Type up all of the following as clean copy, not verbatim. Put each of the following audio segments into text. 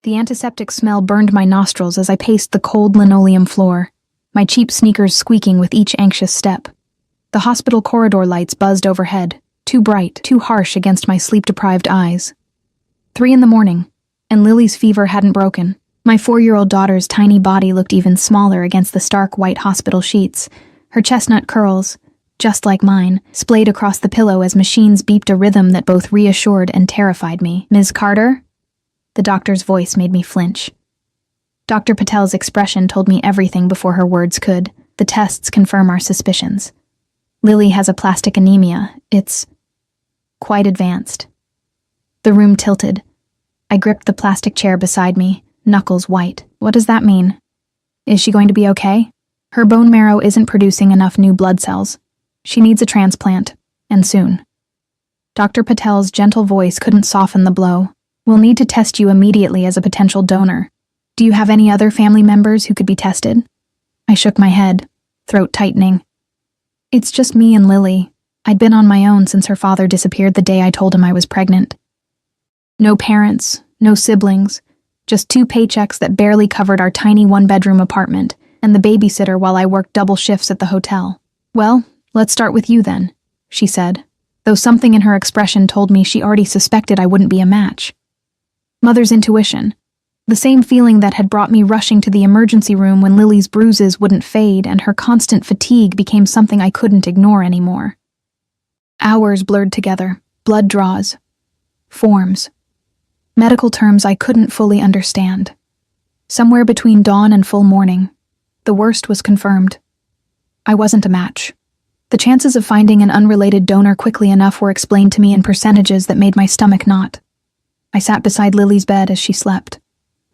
The antiseptic smell burned my nostrils as I paced the cold linoleum floor, my cheap sneakers squeaking with each anxious step. The hospital corridor lights buzzed overhead, too bright, too harsh against my sleep-deprived eyes. 3 a.m, and Lily's fever hadn't broken. My 4-year-old daughter's tiny body looked even smaller against the stark white hospital sheets, her chestnut curls, just like mine, splayed across the pillow as machines beeped a rhythm that both reassured and terrified me. "Ms. Carter?" The doctor's voice made me flinch. Dr. Patel's expression told me everything before her words could. The tests confirm our suspicions. Lily has aplastic anemia. It's quite advanced. The room tilted. I gripped the plastic chair beside me, knuckles white. What does that mean? Is she going to be okay? Her bone marrow isn't producing enough new blood cells. She needs a transplant, and soon. Dr. Patel's gentle voice couldn't soften the blow. "We'll need to test you immediately as a potential donor. Do you have any other family members who could be tested?" I shook my head, throat tightening. "It's just me and Lily. I'd been on my own since her father disappeared the day I told him I was pregnant. No parents, no siblings, just 2 paychecks that barely covered our tiny 1-bedroom apartment, and the babysitter while I worked double shifts at the hotel. Well, let's start with you then," she said, though something in her expression told me she already suspected I wouldn't be a match. Mother's intuition. The same feeling that had brought me rushing to the emergency room when Lily's bruises wouldn't fade and her constant fatigue became something I couldn't ignore anymore. Hours blurred together, blood draws, forms, medical terms I couldn't fully understand. Somewhere between dawn and full morning, the worst was confirmed. I wasn't a match. The chances of finding an unrelated donor quickly enough were explained to me in percentages that made my stomach knot. I sat beside Lily's bed as she slept,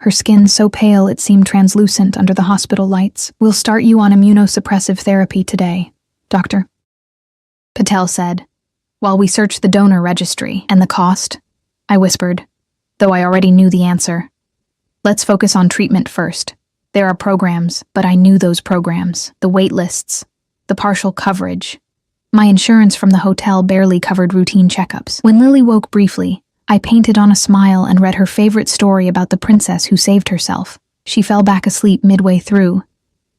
her skin so pale it seemed translucent under the hospital lights. "We'll start you on immunosuppressive therapy today, Doctor," Patel said, while we searched the donor registry. "And the cost?" I whispered, though I already knew the answer. "Let's focus on treatment first. There are programs, but I knew those programs, the wait lists, the partial coverage. My insurance from the hotel barely covered routine checkups." When Lily woke briefly, I painted on a smile and read her favorite story about the princess who saved herself. She fell back asleep midway through,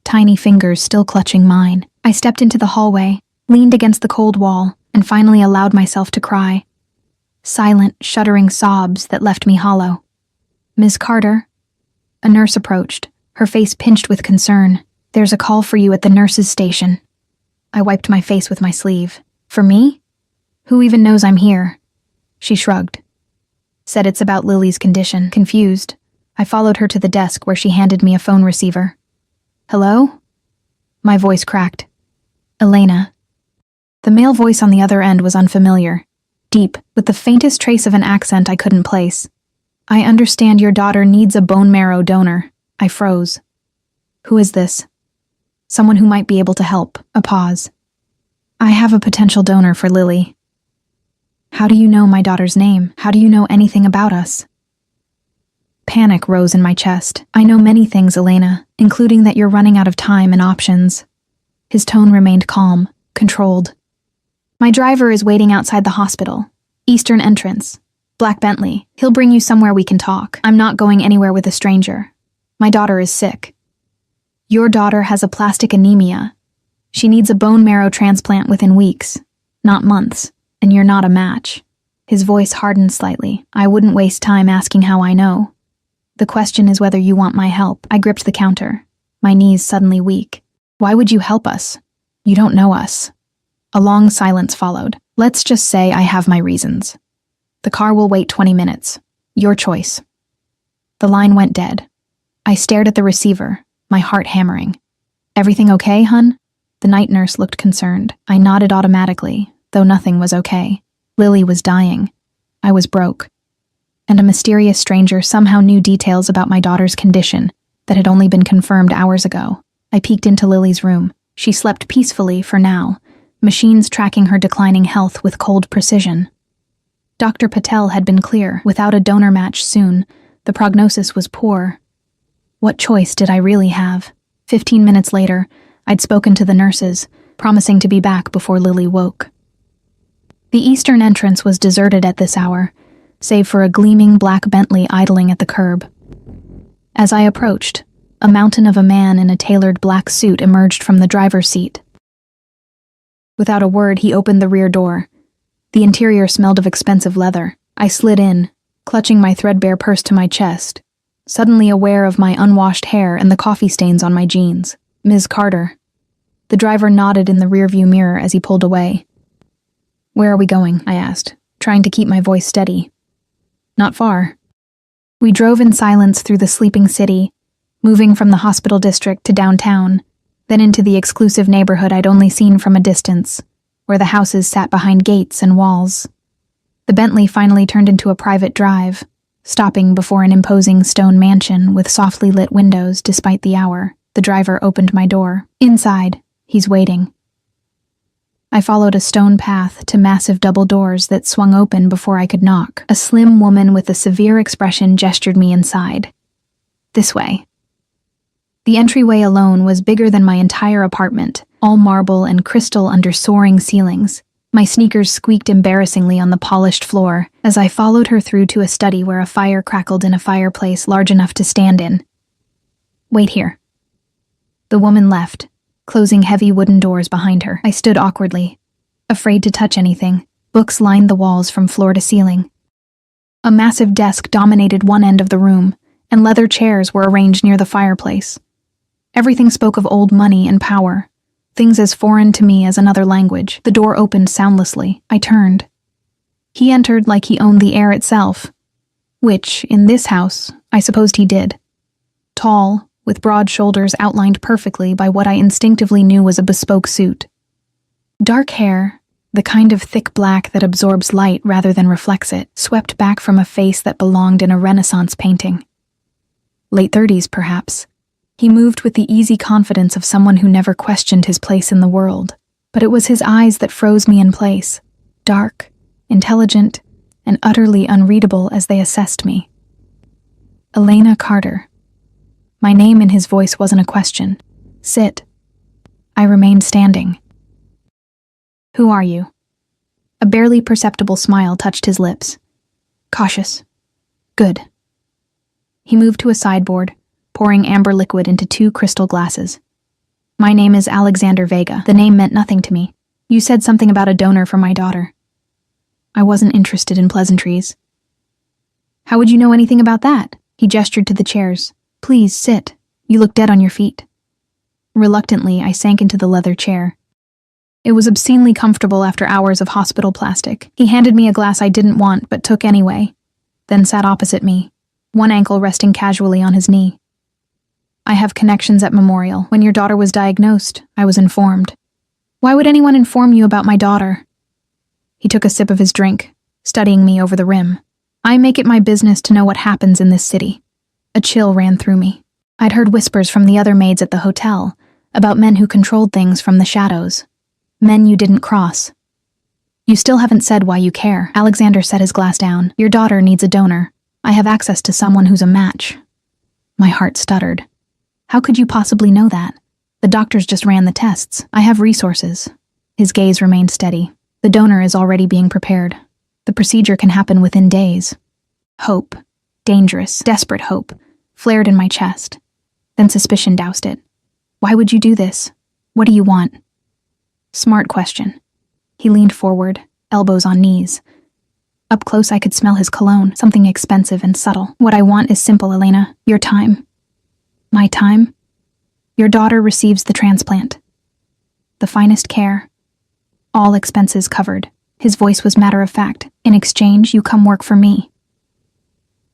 tiny fingers still clutching mine. I stepped into the hallway, leaned against the cold wall, and finally allowed myself to cry. Silent, shuddering sobs that left me hollow. "Ms. Carter?" A nurse approached, her face pinched with concern. "There's a call for you at the nurse's station." I wiped my face with my sleeve. "For me? Who even knows I'm here?" She shrugged. Said it's about Lily's condition. Confused, I followed her to the desk where she handed me a phone receiver. "Hello?" My voice cracked. "Elena." The male voice on the other end was unfamiliar, deep, with the faintest trace of an accent I couldn't place. "I understand your daughter needs a bone marrow donor." I froze. "Who is this?" "Someone who might be able to help." A pause. "I have a potential donor for Lily." "How do you know my daughter's name? How do you know anything about us?" Panic rose in my chest. "I know many things, Elena, including that you're running out of time and options." His tone remained calm, controlled. "My driver is waiting outside the hospital. Eastern entrance. Black Bentley. He'll bring you somewhere we can talk. I'm not going anywhere with a stranger. My daughter is sick. Your daughter has aplastic anemia. She needs a bone marrow transplant within weeks, not months, and you're not a match." His voice hardened slightly. "I wouldn't waste time asking how I know. The question is whether you want my help." I gripped the counter, my knees suddenly weak. "Why would you help us? You don't know us." A long silence followed. "Let's just say I have my reasons. The car will wait 20 minutes. Your choice." The line went dead. I stared at the receiver, my heart hammering. "Everything okay, hun?" The night nurse looked concerned. I nodded automatically, though nothing was okay. Lily was dying. I was broke. And a mysterious stranger somehow knew details about my daughter's condition that had only been confirmed hours ago. I peeked into Lily's room. She slept peacefully for now, machines tracking her declining health with cold precision. Dr. Patel had been clear. Without a donor match soon, the prognosis was poor. What choice did I really have? 15 minutes later, I'd spoken to the nurses, promising to be back before Lily woke. The eastern entrance was deserted at this hour, save for a gleaming black Bentley idling at the curb. As I approached, a mountain of a man in a tailored black suit emerged from the driver's seat. Without a word, he opened the rear door. The interior smelled of expensive leather. I slid in, clutching my threadbare purse to my chest, suddenly aware of my unwashed hair and the coffee stains on my jeans. "Ms. Carter." The driver nodded in the rearview mirror as he pulled away. "Where are we going?" I asked, trying to keep my voice steady. "Not far." We drove in silence through the sleeping city, moving from the hospital district to downtown, then into the exclusive neighborhood I'd only seen from a distance, where the houses sat behind gates and walls. The Bentley finally turned into a private drive, stopping before an imposing stone mansion with softly lit windows despite the hour. The driver opened my door. "Inside. He's waiting." I followed a stone path to massive double doors that swung open before I could knock. A slim woman with a severe expression gestured me inside. "This way." The entryway alone was bigger than my entire apartment, all marble and crystal under soaring ceilings. My sneakers squeaked embarrassingly on the polished floor as I followed her through to a study where a fire crackled in a fireplace large enough to stand in. "Wait here." The woman left, closing heavy wooden doors behind her. I stood awkwardly, afraid to touch anything. Books lined the walls from floor to ceiling. A massive desk dominated one end of the room, and leather chairs were arranged near the fireplace. Everything spoke of old money and power, things as foreign to me as another language. The door opened soundlessly. I turned. He entered like he owned the air itself, which, in this house, I supposed he did. Tall, with broad shoulders outlined perfectly by what I instinctively knew was a bespoke suit. Dark hair, the kind of thick black that absorbs light rather than reflects it, swept back from a face that belonged in a Renaissance painting. Late 30s, perhaps. He moved with the easy confidence of someone who never questioned his place in the world. But it was his eyes that froze me in place, dark, intelligent, and utterly unreadable as they assessed me. "Elena Carter." My name in his voice wasn't a question. "Sit." I remained standing. "Who are you?" A barely perceptible smile touched his lips. "Cautious." "Good." He moved to a sideboard, pouring amber liquid into 2 crystal glasses. "My name is Alexander Vega." The name meant nothing to me. "You said something about a donor for my daughter." I wasn't interested in pleasantries. "How would you know anything about that?" He gestured to the chairs. "Please, sit. You look dead on your feet." Reluctantly, I sank into the leather chair. It was obscenely comfortable after hours of hospital plastic. He handed me a glass I didn't want but took anyway, then sat opposite me, one ankle resting casually on his knee. "I have connections at Memorial. When your daughter was diagnosed, I was informed." "Why would anyone inform you about my daughter?" He took a sip of his drink, studying me over the rim. "I make it my business to know what happens in this city." A chill ran through me. I'd heard whispers from the other maids at the hotel about men who controlled things from the shadows. Men you didn't cross. "You still haven't said why you care." Alexander set his glass down. "Your daughter needs a donor. I have access to someone who's a match." My heart stuttered. "How could you possibly know that? The doctors just ran the tests. I have resources." His gaze remained steady. "The donor is already being prepared. The procedure can happen within days." Hope, dangerous, desperate hope, flared in my chest. Then suspicion doused it. "Why would you do this? What do you want?" Smart question. He leaned forward, elbows on knees. Up close I could smell his cologne, something expensive and subtle. "What I want is simple, Elena. Your time." "My time?" "Your daughter receives the transplant. The finest care. All expenses covered." His voice was matter of fact. "In exchange, you come work for me."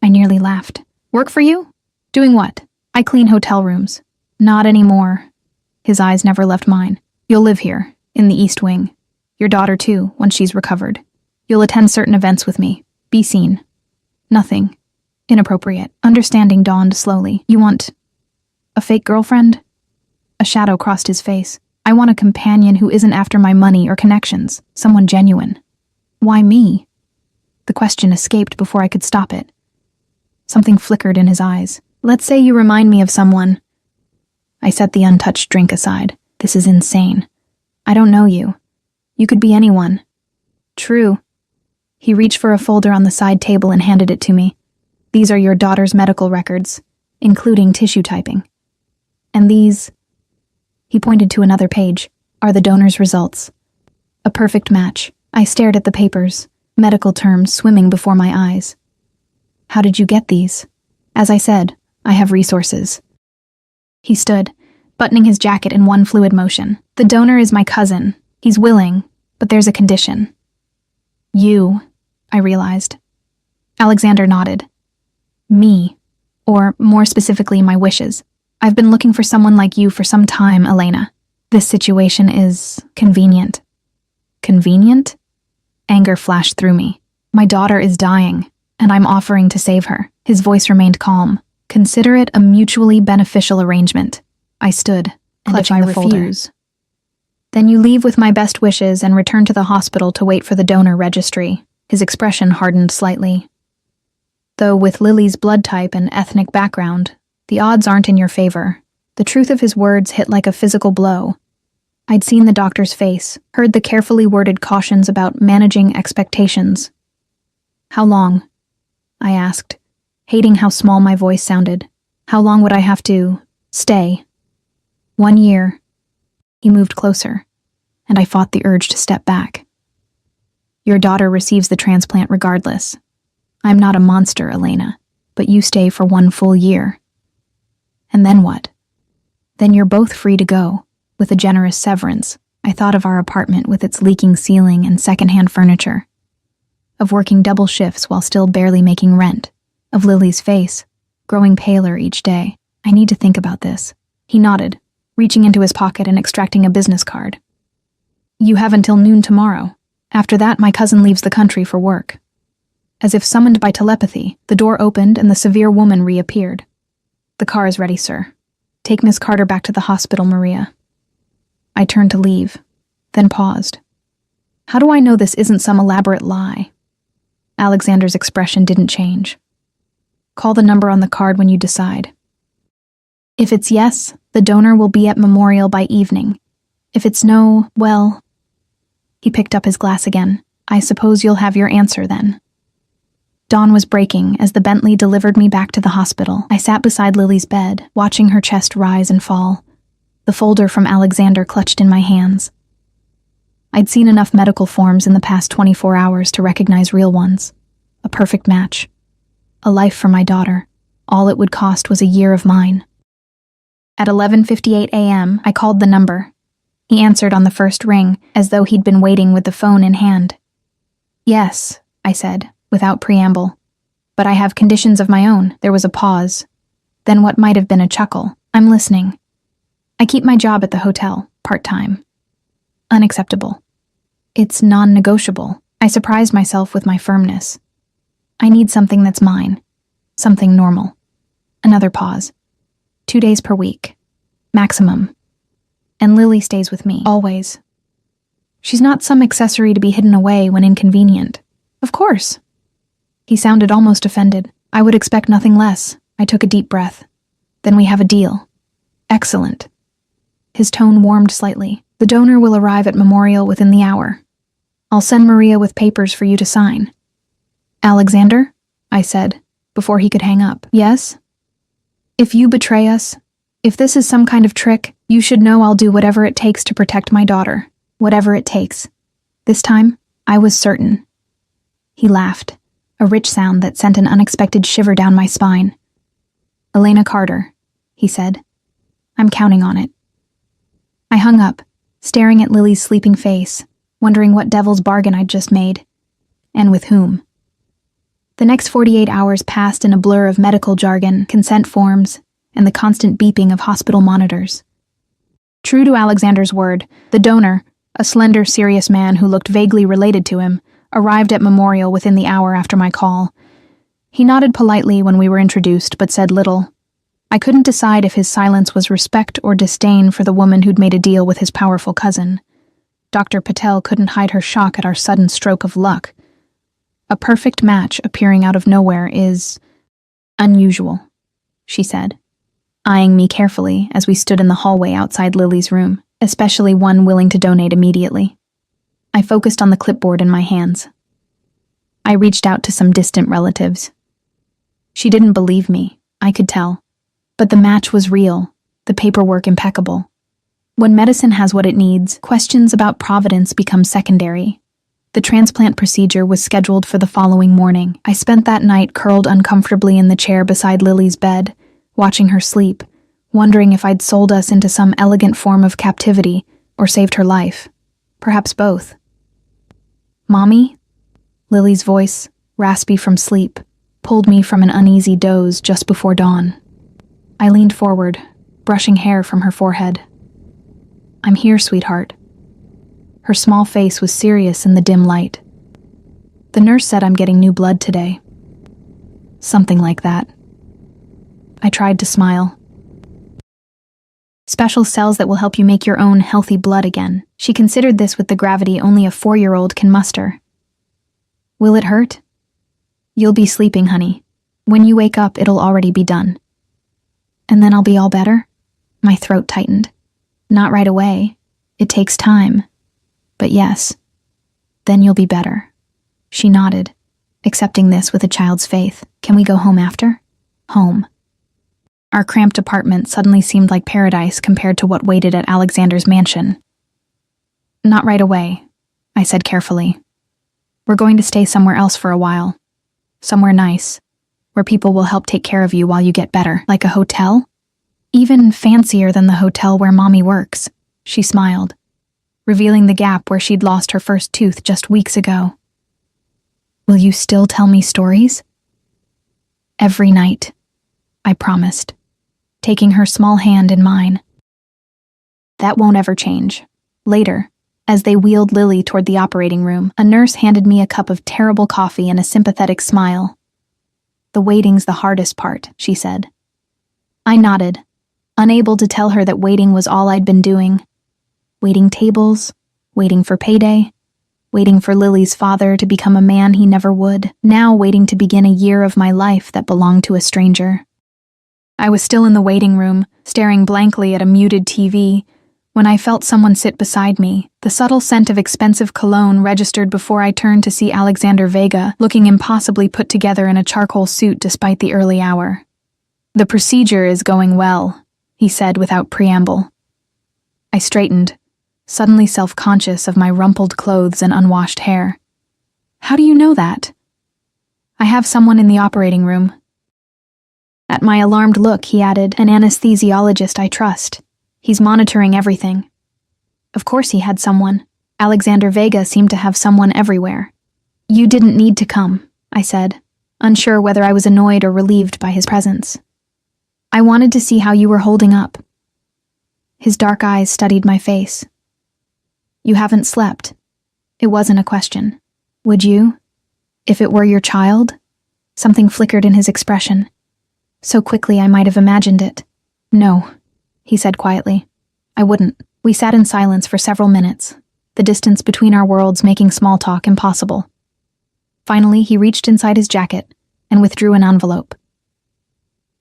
I nearly laughed. "Work for you? Doing what?" "I clean hotel rooms." "Not anymore." His eyes never left mine. "You'll live here, in the East Wing. Your daughter too, once she's recovered. You'll attend certain events with me. Be seen." "Nothing inappropriate." Understanding dawned slowly. "You want a fake girlfriend?" A shadow crossed his face. "I want a companion who isn't after my money or connections. Someone genuine." "Why me?" The question escaped before I could stop it. Something flickered in his eyes. "Let's say you remind me of someone." I set the untouched drink aside. "This is insane. I don't know you. You could be anyone." "True." He reached for a folder on the side table and handed it to me. "These are your daughter's medical records. including tissue typing. And these, he pointed to another page, are the donor's results. A perfect match. I stared at the papers, medical terms swimming before my eyes. How did you get these? As I said, I have resources. He stood, buttoning his jacket in one fluid motion. The donor is my cousin. He's willing, but there's a condition. You, I realized. Alexander nodded. Me, or more specifically, my wishes. I've been looking for someone like you for some time, Elena. This situation is convenient. Convenient? Anger flashed through me. My daughter is dying, and I'm offering to save her. His voice remained calm. Consider it a mutually beneficial arrangement. I stood, clutching the folders. Then you leave with my best wishes and return to the hospital to wait for the donor registry. His expression hardened slightly. Though with Lily's blood type and ethnic background, the odds aren't in your favor. The truth of his words hit like a physical blow. I'd seen the doctor's face, heard the carefully worded cautions about managing expectations. How long? I asked, hating how small my voice sounded. How long would I have to stay? 1 year. He moved closer, and I fought the urge to step back. Your daughter receives the transplant regardless. I'm not a monster, Elena, but you stay for 1 full year. And then what? Then you're both free to go, with a generous severance. I thought of our apartment with its leaking ceiling and secondhand furniture, of working double shifts while still barely making rent, of Lily's face, growing paler each day. I need to think about this. He nodded, reaching into his pocket and extracting a business card. You have until noon tomorrow. After that, my cousin leaves the country for work. As if summoned by telepathy, the door opened and the severe woman reappeared. The car is ready, sir. Take Miss Carter back to the hospital, Maria. I turned to leave, then paused. How do I know this isn't some elaborate lie? Alexander's expression didn't change. Call the number on the card when you decide. If it's yes, the donor will be at Memorial by evening. If it's no, well... He picked up his glass again. I suppose you'll have your answer then. Dawn was breaking as the Bentley delivered me back to the hospital. I sat beside Lily's bed, watching her chest rise and fall, the folder from Alexander clutched in my hands. I'd seen enough medical forms in the past 24 hours to recognize real ones. A perfect match. A life for my daughter. All it would cost was a year of mine. At 11:58 a.m., I called the number. He answered on the first ring, as though he'd been waiting with the phone in hand. Yes, I said, without preamble. But I have conditions of my own. There was a pause. Then what might have been a chuckle. I'm listening. I keep my job at the hotel, part-time. Unacceptable. It's non-negotiable. I surprised myself with my firmness. I need something that's mine. Something normal. Another pause. 2 days per week. Maximum. And Lily stays with me, always. She's not some accessory to be hidden away when inconvenient. Of course. He sounded almost offended. I would expect nothing less. I took a deep breath. Then we have a deal. Excellent. His tone warmed slightly. The donor will arrive at Memorial within the hour. I'll send Maria with papers for you to sign. Alexander? I said, before he could hang up. Yes? If you betray us, if this is some kind of trick, you should know I'll do whatever it takes to protect my daughter. Whatever it takes. This time, I was certain. He laughed, a rich sound that sent an unexpected shiver down my spine. Elena Carter, he said. I'm counting on it. I hung up, staring at Lily's sleeping face, wondering what devil's bargain I'd just made, and with whom. The next 48 hours passed in a blur of medical jargon, consent forms, and the constant beeping of hospital monitors. True to Alexander's word, the donor, a slender, serious man who looked vaguely related to him, arrived at Memorial within the hour after my call. He nodded politely when we were introduced, but said little. I couldn't decide if his silence was respect or disdain for the woman who'd made a deal with his powerful cousin. Dr. Patel couldn't hide her shock at our sudden stroke of luck. A perfect match appearing out of nowhere is unusual, she said, eyeing me carefully as we stood in the hallway outside Lily's room, especially one willing to donate immediately. I focused on the clipboard in my hands. I reached out to some distant relatives. She didn't believe me, I could tell. But the match was real, the paperwork impeccable. When medicine has what it needs, questions about providence become secondary. The transplant procedure was scheduled for the following morning. I spent that night curled uncomfortably in the chair beside Lily's bed, watching her sleep, wondering if I'd sold us into some elegant form of captivity or saved her life. Perhaps both. "Mommy?" Lily's voice, raspy from sleep, pulled me from an uneasy doze just before dawn. I leaned forward, brushing hair from her forehead. "I'm here, sweetheart." Her small face was serious in the dim light. "The nurse said I'm getting new blood today." Something like that. I tried to smile. "Special cells that will help you make your own healthy blood again." She considered this with the gravity only a 4-year-old can muster. "Will it hurt?" "You'll be sleeping, honey. When you wake up, it'll already be done." "And then I'll be all better?" My throat tightened. "Not right away. It takes time. But yes, then you'll be better." She nodded, accepting this with a child's faith. "Can we go home after?" Home. Our cramped apartment suddenly seemed like paradise compared to what waited at Alexander's mansion. "Not right away," I said carefully. "We're going to stay somewhere else for a while. Somewhere nice, where people will help take care of you while you get better. Like a hotel? Even fancier than the hotel where Mommy works." She smiled, revealing the gap where she'd lost her first tooth just weeks ago. "Will you still tell me stories?" "Every night," I promised, taking her small hand in mine. "That won't ever change." Later, as they wheeled Lily toward the operating room, a nurse handed me a cup of terrible coffee and a sympathetic smile. "The waiting's the hardest part," she said. I nodded, unable to tell her that waiting was all I'd been doing. Waiting tables, waiting for payday, waiting for Lily's father to become a man he never would, now waiting to begin a year of my life that belonged to a stranger. I was still in the waiting room, staring blankly at a muted TV, when I felt someone sit beside me. The subtle scent of expensive cologne registered before I turned to see Alexander Vega, looking impossibly put together in a charcoal suit despite the early hour. "The procedure is going well," he said without preamble. I straightened, suddenly self-conscious of my rumpled clothes and unwashed hair. "How do you know that?" "I have someone in the operating room." At my alarmed look, he added, "An anesthesiologist I trust. He's monitoring everything." Of course he had someone. Alexander Vega seemed to have someone everywhere. "You didn't need to come," I said, unsure whether I was annoyed or relieved by his presence. "I wanted to see how you were holding up." His dark eyes studied my face. "You haven't slept." It wasn't a question. "Would you? If it were your child?" Something flickered in his expression. So quickly I might have imagined it. "No," he said quietly. "I wouldn't." We sat in silence for several minutes, the distance between our worlds making small talk impossible. Finally, he reached inside his jacket and withdrew an envelope.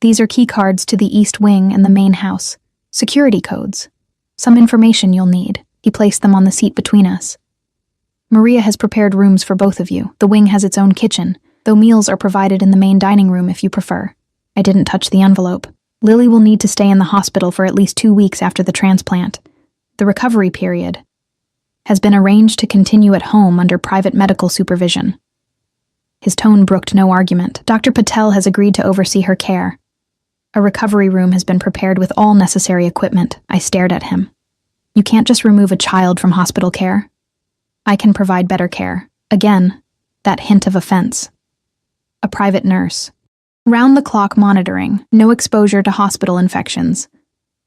"These are key cards to the East Wing and the main house. Security codes. Some information you'll need." He placed them on the seat between us. "Maria has prepared rooms for both of you. The wing has its own kitchen, though meals are provided in the main dining room if you prefer." I didn't touch the envelope. "Lily will need to stay in the hospital for at least 2 weeks after the transplant. The recovery period has been arranged to continue at home under private medical supervision." His tone brooked no argument. "Dr. Patel has agreed to oversee her care. A recovery room has been prepared with all necessary equipment." I stared at him. "You can't just remove a child from hospital care." "I can provide better care." Again, that hint of offense. "A private nurse. Round-the-clock monitoring, no exposure to hospital infections.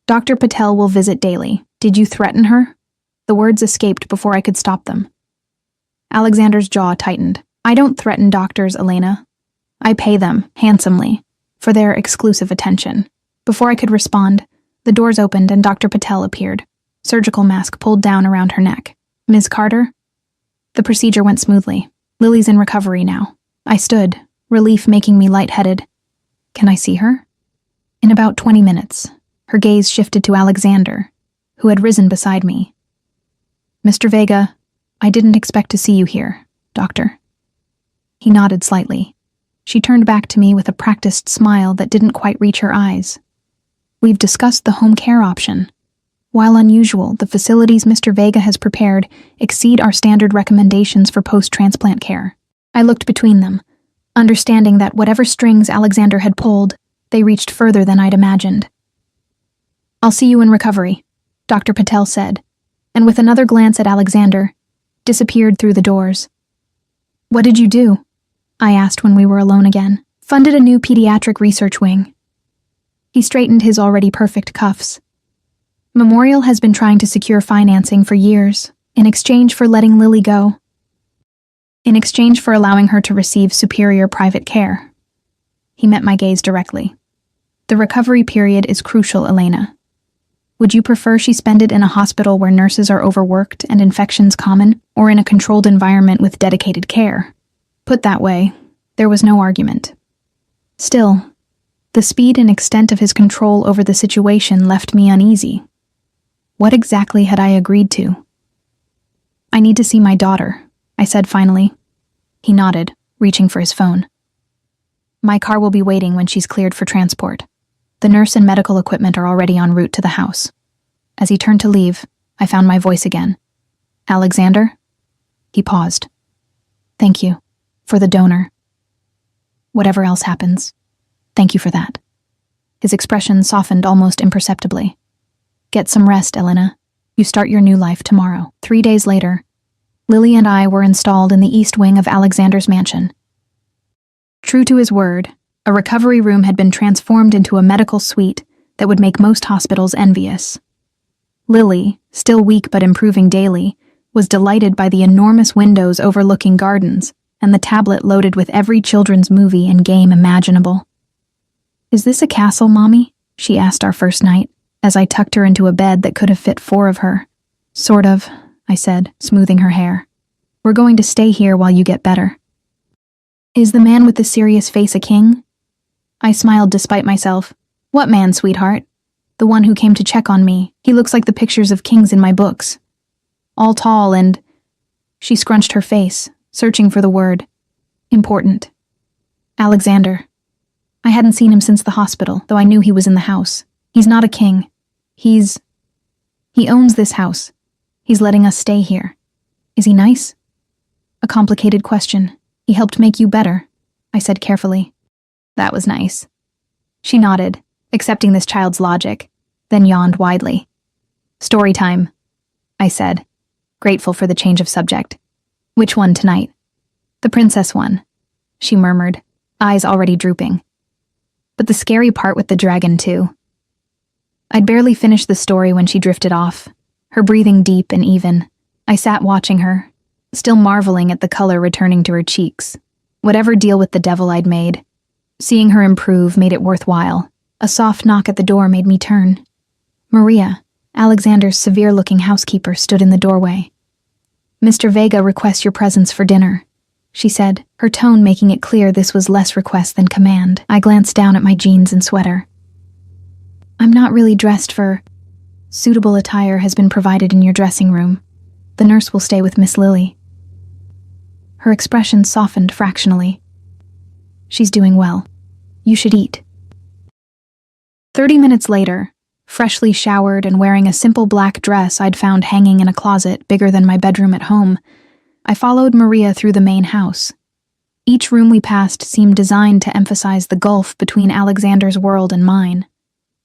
Dr. Patel will visit daily." "Did you threaten her?" The words escaped before I could stop them. Alexander's jaw tightened. "I don't threaten doctors, Elena. I pay them, handsomely, for their exclusive attention." Before I could respond, the doors opened and Dr. Patel appeared, surgical mask pulled down around her neck. "Ms. Carter?" The procedure went smoothly. "Lily's in recovery now." I stood, relief making me lightheaded. "Can I see her?" In about 20 minutes, her gaze shifted to Alexander, who had risen beside me. "Mr. Vega, I didn't expect to see you here, Doctor." He nodded slightly. She turned back to me with a practiced smile that didn't quite reach her eyes. We've discussed the home care option. While unusual, the facilities Mr. Vega has prepared exceed our standard recommendations for post-transplant care. I looked between them, understanding that whatever strings Alexander had pulled, they reached further than I'd imagined. "I'll see you in recovery," Dr. Patel said, and with another glance at Alexander, disappeared through the doors. "What did you do?" I asked when we were alone again. "Funded a new pediatric research wing." He straightened his already perfect cuffs. "Memorial has been trying to secure financing for years, in exchange for letting Lily go. In exchange for allowing her to receive superior private care." He met my gaze directly. "The recovery period is crucial, Elena. Would you prefer she spend it in a hospital where nurses are overworked and infections common, or in a controlled environment with dedicated care?" Put that way, there was no argument. Still, the speed and extent of his control over the situation left me uneasy. What exactly had I agreed to? "I need to see my daughter," I said finally. He nodded, reaching for his phone. "My car will be waiting when she's cleared for transport. The nurse and medical equipment are already en route to the house." As he turned to leave, I found my voice again. "Alexander?" He paused. "Thank you. For the donor. Whatever else happens, thank you for that." His expression softened almost imperceptibly. "Get some rest, Elena. You start your new life tomorrow." 3 days later, Lily and I were installed in the east wing of Alexander's mansion. True to his word, a recovery room had been transformed into a medical suite that would make most hospitals envious. Lily, still weak but improving daily, was delighted by the enormous windows overlooking gardens and the tablet loaded with every children's movie and game imaginable. "Is this a castle, Mommy?" she asked our first night, as I tucked her into a bed that could have fit 4 of her. "Sort of," I said, smoothing her hair. "We're going to stay here while you get better." "Is the man with the serious face a king?" I smiled despite myself. "What man, sweetheart?" "The one who came to check on me. He looks like the pictures of kings in my books. All tall and—" She scrunched her face, searching for the word. "Important." "Alexander." I hadn't seen him since the hospital, though I knew he was in the house. "He's not a king. He owns this house. He's letting us stay here. Is he nice?" "A complicated question. He helped make you better," I said carefully. "That was nice." She nodded, accepting this child's logic, then yawned widely. "Story time," I said, grateful for the change of subject. "Which one tonight?" "The princess one," she murmured, eyes already drooping. "But the scary part with the dragon, too." I'd barely finished the story when she drifted off, her breathing deep and even. I sat watching her, still marveling at the color returning to her cheeks. Whatever deal with the devil I'd made, seeing her improve made it worthwhile. A soft knock at the door made me turn. Maria, Alexander's severe-looking housekeeper, stood in the doorway. "Mr. Vega requests your presence for dinner," she said, her tone making it clear this was less request than command. I glanced down at my jeans and sweater. "I'm not really dressed for—" "Suitable attire has been provided in your dressing room. The nurse will stay with Miss Lily." Her expression softened fractionally. "She's doing well. You should eat." 30 minutes later, freshly showered and wearing a simple black dress I'd found hanging in a closet bigger than my bedroom at home, I followed Maria through the main house. Each room we passed seemed designed to emphasize the gulf between Alexander's world and mine.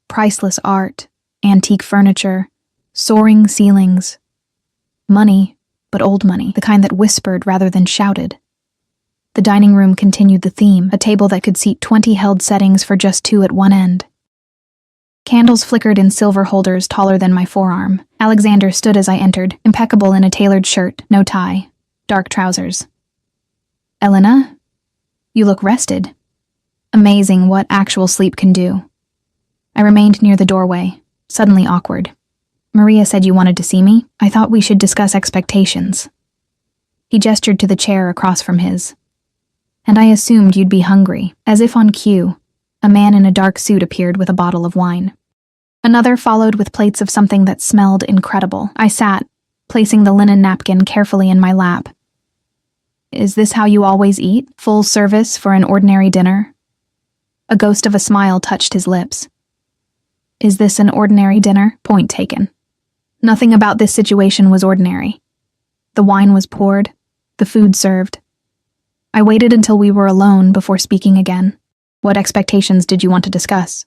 Priceless art, antique furniture, soaring ceilings. Money, but old money, the kind that whispered rather than shouted. The dining room continued the theme, a table that could seat 20 held settings for just 2 at one end. Candles flickered in silver holders taller than my forearm. Alexander stood as I entered, impeccable in a tailored shirt, no tie, dark trousers. "Elena, you look rested." Amazing what actual sleep can do. I remained near the doorway, suddenly awkward. "Maria said you wanted to see me. I thought we should discuss expectations." He gestured to the chair across from his. "And I assumed you'd be hungry." As if on cue, a man in a dark suit appeared with a bottle of wine. Another followed with plates of something that smelled incredible. I sat, placing the linen napkin carefully in my lap. "Is this how you always eat? Full service for an ordinary dinner?" A ghost of a smile touched his lips. Is this an ordinary dinner? Point taken. Nothing about this situation was ordinary. The wine was poured, the food served. I waited until we were alone before speaking again. What expectations did you want to discuss?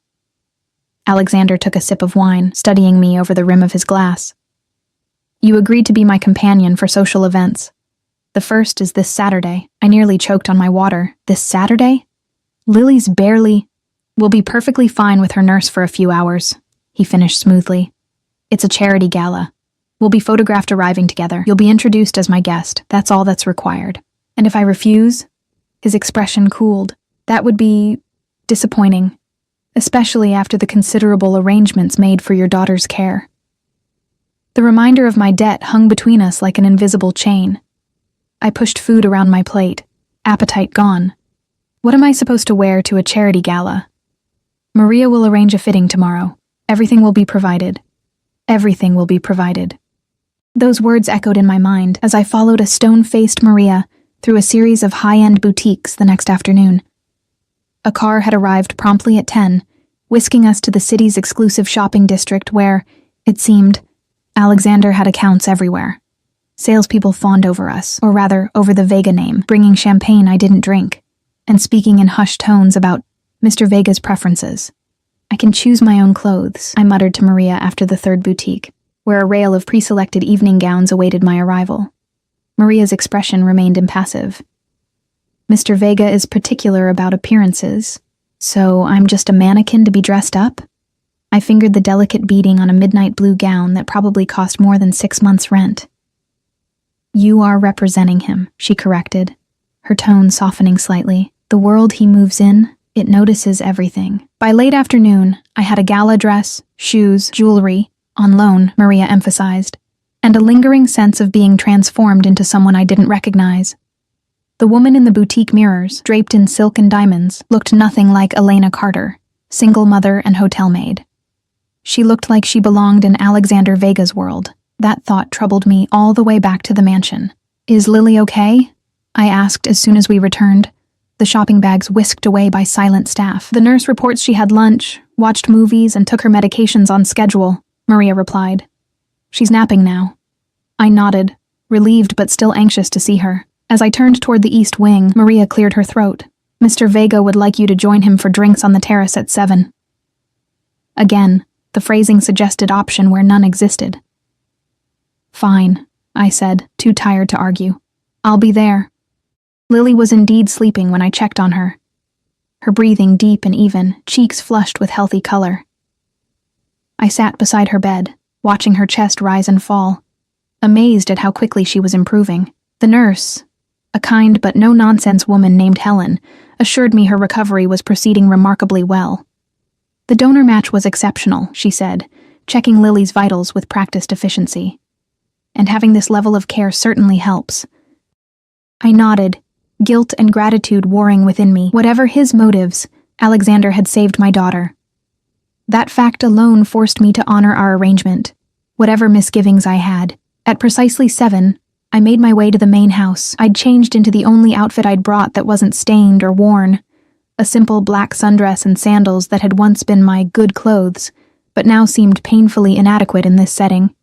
Alexander took a sip of wine, studying me over the rim of his glass. You agreed to be my companion for social events. The first is this Saturday. I nearly choked on my water. This Saturday? Lily's barely... We'll be perfectly fine with her nurse for a few hours, he finished smoothly. It's a charity gala. We'll be photographed arriving together. You'll be introduced as my guest. That's all that's required. And if I refuse? His expression cooled. That would be disappointing, especially after the considerable arrangements made for your daughter's care. The reminder of my debt hung between us like an invisible chain. I pushed food around my plate, appetite gone. What am I supposed to wear to a charity gala? Maria will arrange a fitting tomorrow. Everything will be provided. Everything will be provided. Those words echoed in my mind as I followed a stone-faced Maria through a series of high-end boutiques the next afternoon. A car had arrived promptly at 10, whisking us to the city's exclusive shopping district where, it seemed, Alexander had accounts everywhere. Salespeople fawned over us, or rather, over the Vega name, bringing champagne I didn't drink, and speaking in hushed tones about Mr. Vega's preferences. I can choose my own clothes, I muttered to Maria after the third boutique, where a rail of pre-selected evening gowns awaited my arrival. Maria's expression remained impassive. Mr. Vega is particular about appearances, so I'm just a mannequin to be dressed up? I fingered the delicate beading on a midnight blue gown that probably cost more than 6 months' rent. You are representing him, she corrected, her tone softening slightly. The world he moves in, it notices everything. By late afternoon, I had a gala dress, shoes, jewelry, on loan, Maria emphasized, and a lingering sense of being transformed into someone I didn't recognize. The woman in the boutique mirrors, draped in silk and diamonds, looked nothing like Elena Carter, single mother and hotel maid. She looked like she belonged in Alexander Vega's world. That thought troubled me all the way back to the mansion. Is Lily okay? I asked as soon as we returned, the shopping bags whisked away by silent staff. The nurse reports she had lunch, watched movies, and took her medications on schedule, Maria replied. She's napping now. I nodded, relieved but still anxious to see her. As I turned toward the east wing, Maria cleared her throat. Mr. Vega would like you to join him for drinks on the terrace at 7. Again, the phrasing suggested option where none existed. Fine, I said, too tired to argue. I'll be there. Lily was indeed sleeping when I checked on her. Her breathing deep and even, cheeks flushed with healthy color. I sat beside her bed, watching her chest rise and fall, amazed at how quickly she was improving. The nurse, a kind but no-nonsense woman named Helen, assured me her recovery was proceeding remarkably well. The donor match was exceptional, she said, checking Lily's vitals with practiced efficiency. And having this level of care certainly helps. I nodded, guilt and gratitude warring within me. Whatever his motives, Alexander had saved my daughter. That fact alone forced me to honor our arrangement, whatever misgivings I had. At precisely 7, I made my way to the main house. I'd changed into the only outfit I'd brought that wasn't stained or worn, a simple black sundress and sandals that had once been my good clothes, but now seemed painfully inadequate in this setting.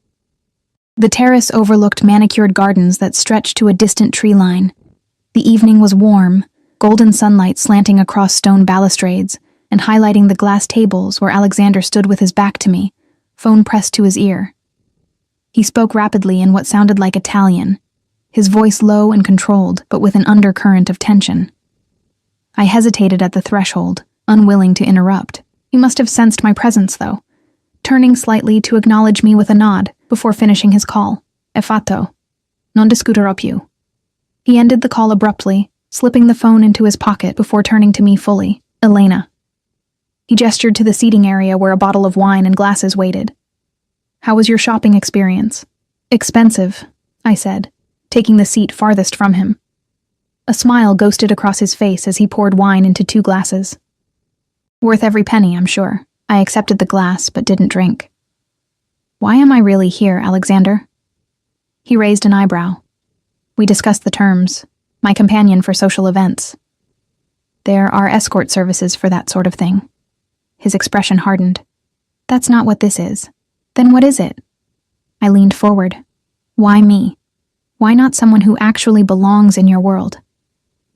The terrace overlooked manicured gardens that stretched to a distant tree line. The evening was warm, golden sunlight slanting across stone balustrades and highlighting the glass tables where Alexander stood with his back to me, phone pressed to his ear. He spoke rapidly in what sounded like Italian, his voice low and controlled, but with an undercurrent of tension. I hesitated at the threshold, unwilling to interrupt. He must have sensed my presence, though, turning slightly to acknowledge me with a nod before finishing his call. È fatto. Non discuterò più. He ended the call abruptly, slipping the phone into his pocket before turning to me fully. Elena. He gestured to the seating area where a bottle of wine and glasses waited. How was your shopping experience? Expensive, I said, taking the seat farthest from him. A smile ghosted across his face as he poured wine into 2 glasses. Worth every penny, I'm sure. I accepted the glass, but didn't drink. Why am I really here, Alexander? He raised an eyebrow. We discussed the terms. My companion for social events. There are escort services for that sort of thing. His expression hardened. That's not what this is. Then what is it? I leaned forward. Why me? Why not someone who actually belongs in your world?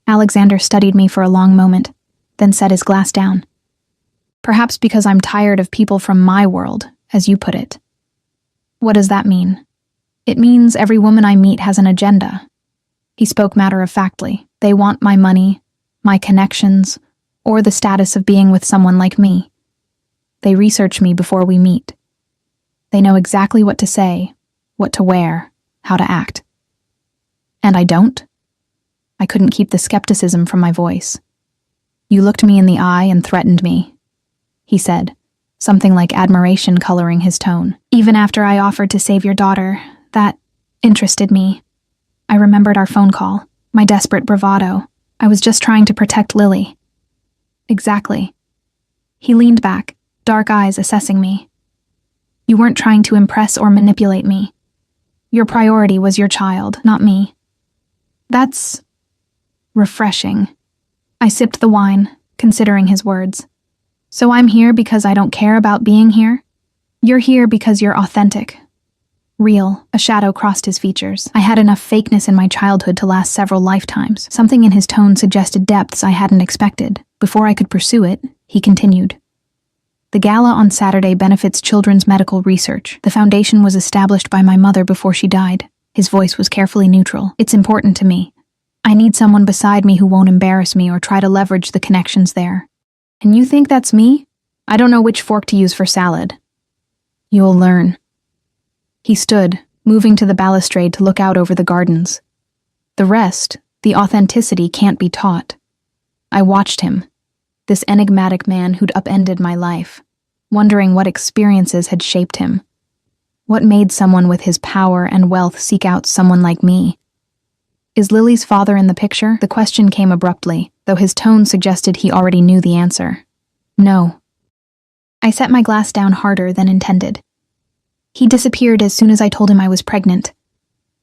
Alexander studied me for a long moment, then set his glass down. Perhaps because I'm tired of people from my world, as you put it. What does that mean? It means every woman I meet has an agenda. He spoke matter-of-factly. They want my money, my connections, or the status of being with someone like me. They research me before we meet. They know exactly what to say, what to wear, how to act. And I don't? I couldn't keep the skepticism from my voice. You looked me in the eye and threatened me, he said, something like admiration coloring his tone. Even after I offered to save your daughter, that interested me. I remembered our phone call, my desperate bravado. I was just trying to protect Lily. Exactly. He leaned back, dark eyes assessing me. You weren't trying to impress or manipulate me. Your priority was your child, not me. That's refreshing. I sipped the wine, considering his words. So I'm here because I don't care about being here? You're here because you're authentic. Real. A shadow crossed his features. I had enough fakeness in my childhood to last several lifetimes. Something in his tone suggested depths I hadn't expected. Before I could pursue it, he continued. The gala on Saturday benefits children's medical research. The foundation was established by my mother before she died. His voice was carefully neutral. It's important to me. I need someone beside me who won't embarrass me or try to leverage the connections there. And you think that's me? I don't know which fork to use for salad. You'll learn. He stood, moving to the balustrade to look out over the gardens. The rest, the authenticity, can't be taught. I watched him, this enigmatic man who'd upended my life, wondering what experiences had shaped him. What made someone with his power and wealth seek out someone like me? Is Lily's father in the picture? The question came abruptly, though his tone suggested he already knew the answer. No. I set my glass down harder than intended. He disappeared as soon as I told him I was pregnant.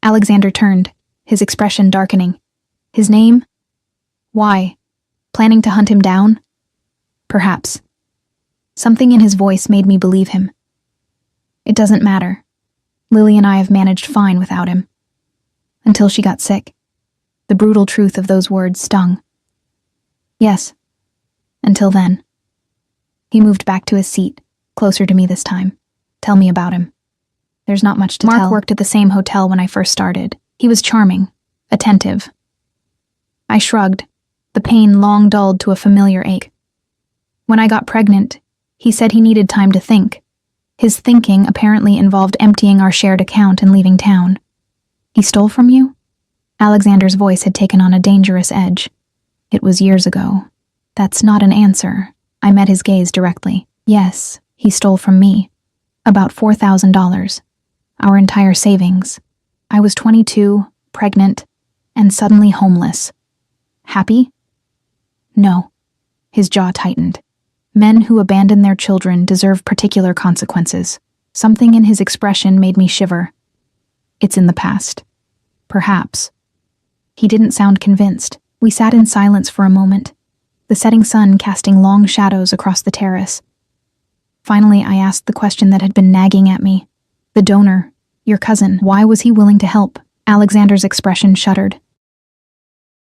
Alexander turned, his expression darkening. His name? Why? Planning to hunt him down? Perhaps. Something in his voice made me believe him. It doesn't matter. Lily and I have managed fine without him. Until she got sick. The brutal truth of those words stung. Yes. Until then. He moved back to his seat, closer to me this time. Tell me about him. There's not much to tell. Mark worked at the same hotel when I first started. He was charming, attentive. I shrugged, the pain long dulled to a familiar ache. When I got pregnant, he said he needed time to think. His thinking apparently involved emptying our shared account and leaving town. He stole from you? Alexander's voice had taken on a dangerous edge. It was years ago. That's not an answer. I met his gaze directly. Yes, he stole from me. About $4,000. Our entire savings. I was 22, pregnant, and suddenly homeless. Happy? No. His jaw tightened. Men who abandon their children deserve particular consequences. Something in his expression made me shiver. It's in the past. Perhaps. He didn't sound convinced. We sat in silence for a moment, the setting sun casting long shadows across the terrace. Finally, I asked the question that had been nagging at me. The donor, your cousin, why was he willing to help? Alexander's expression shuddered.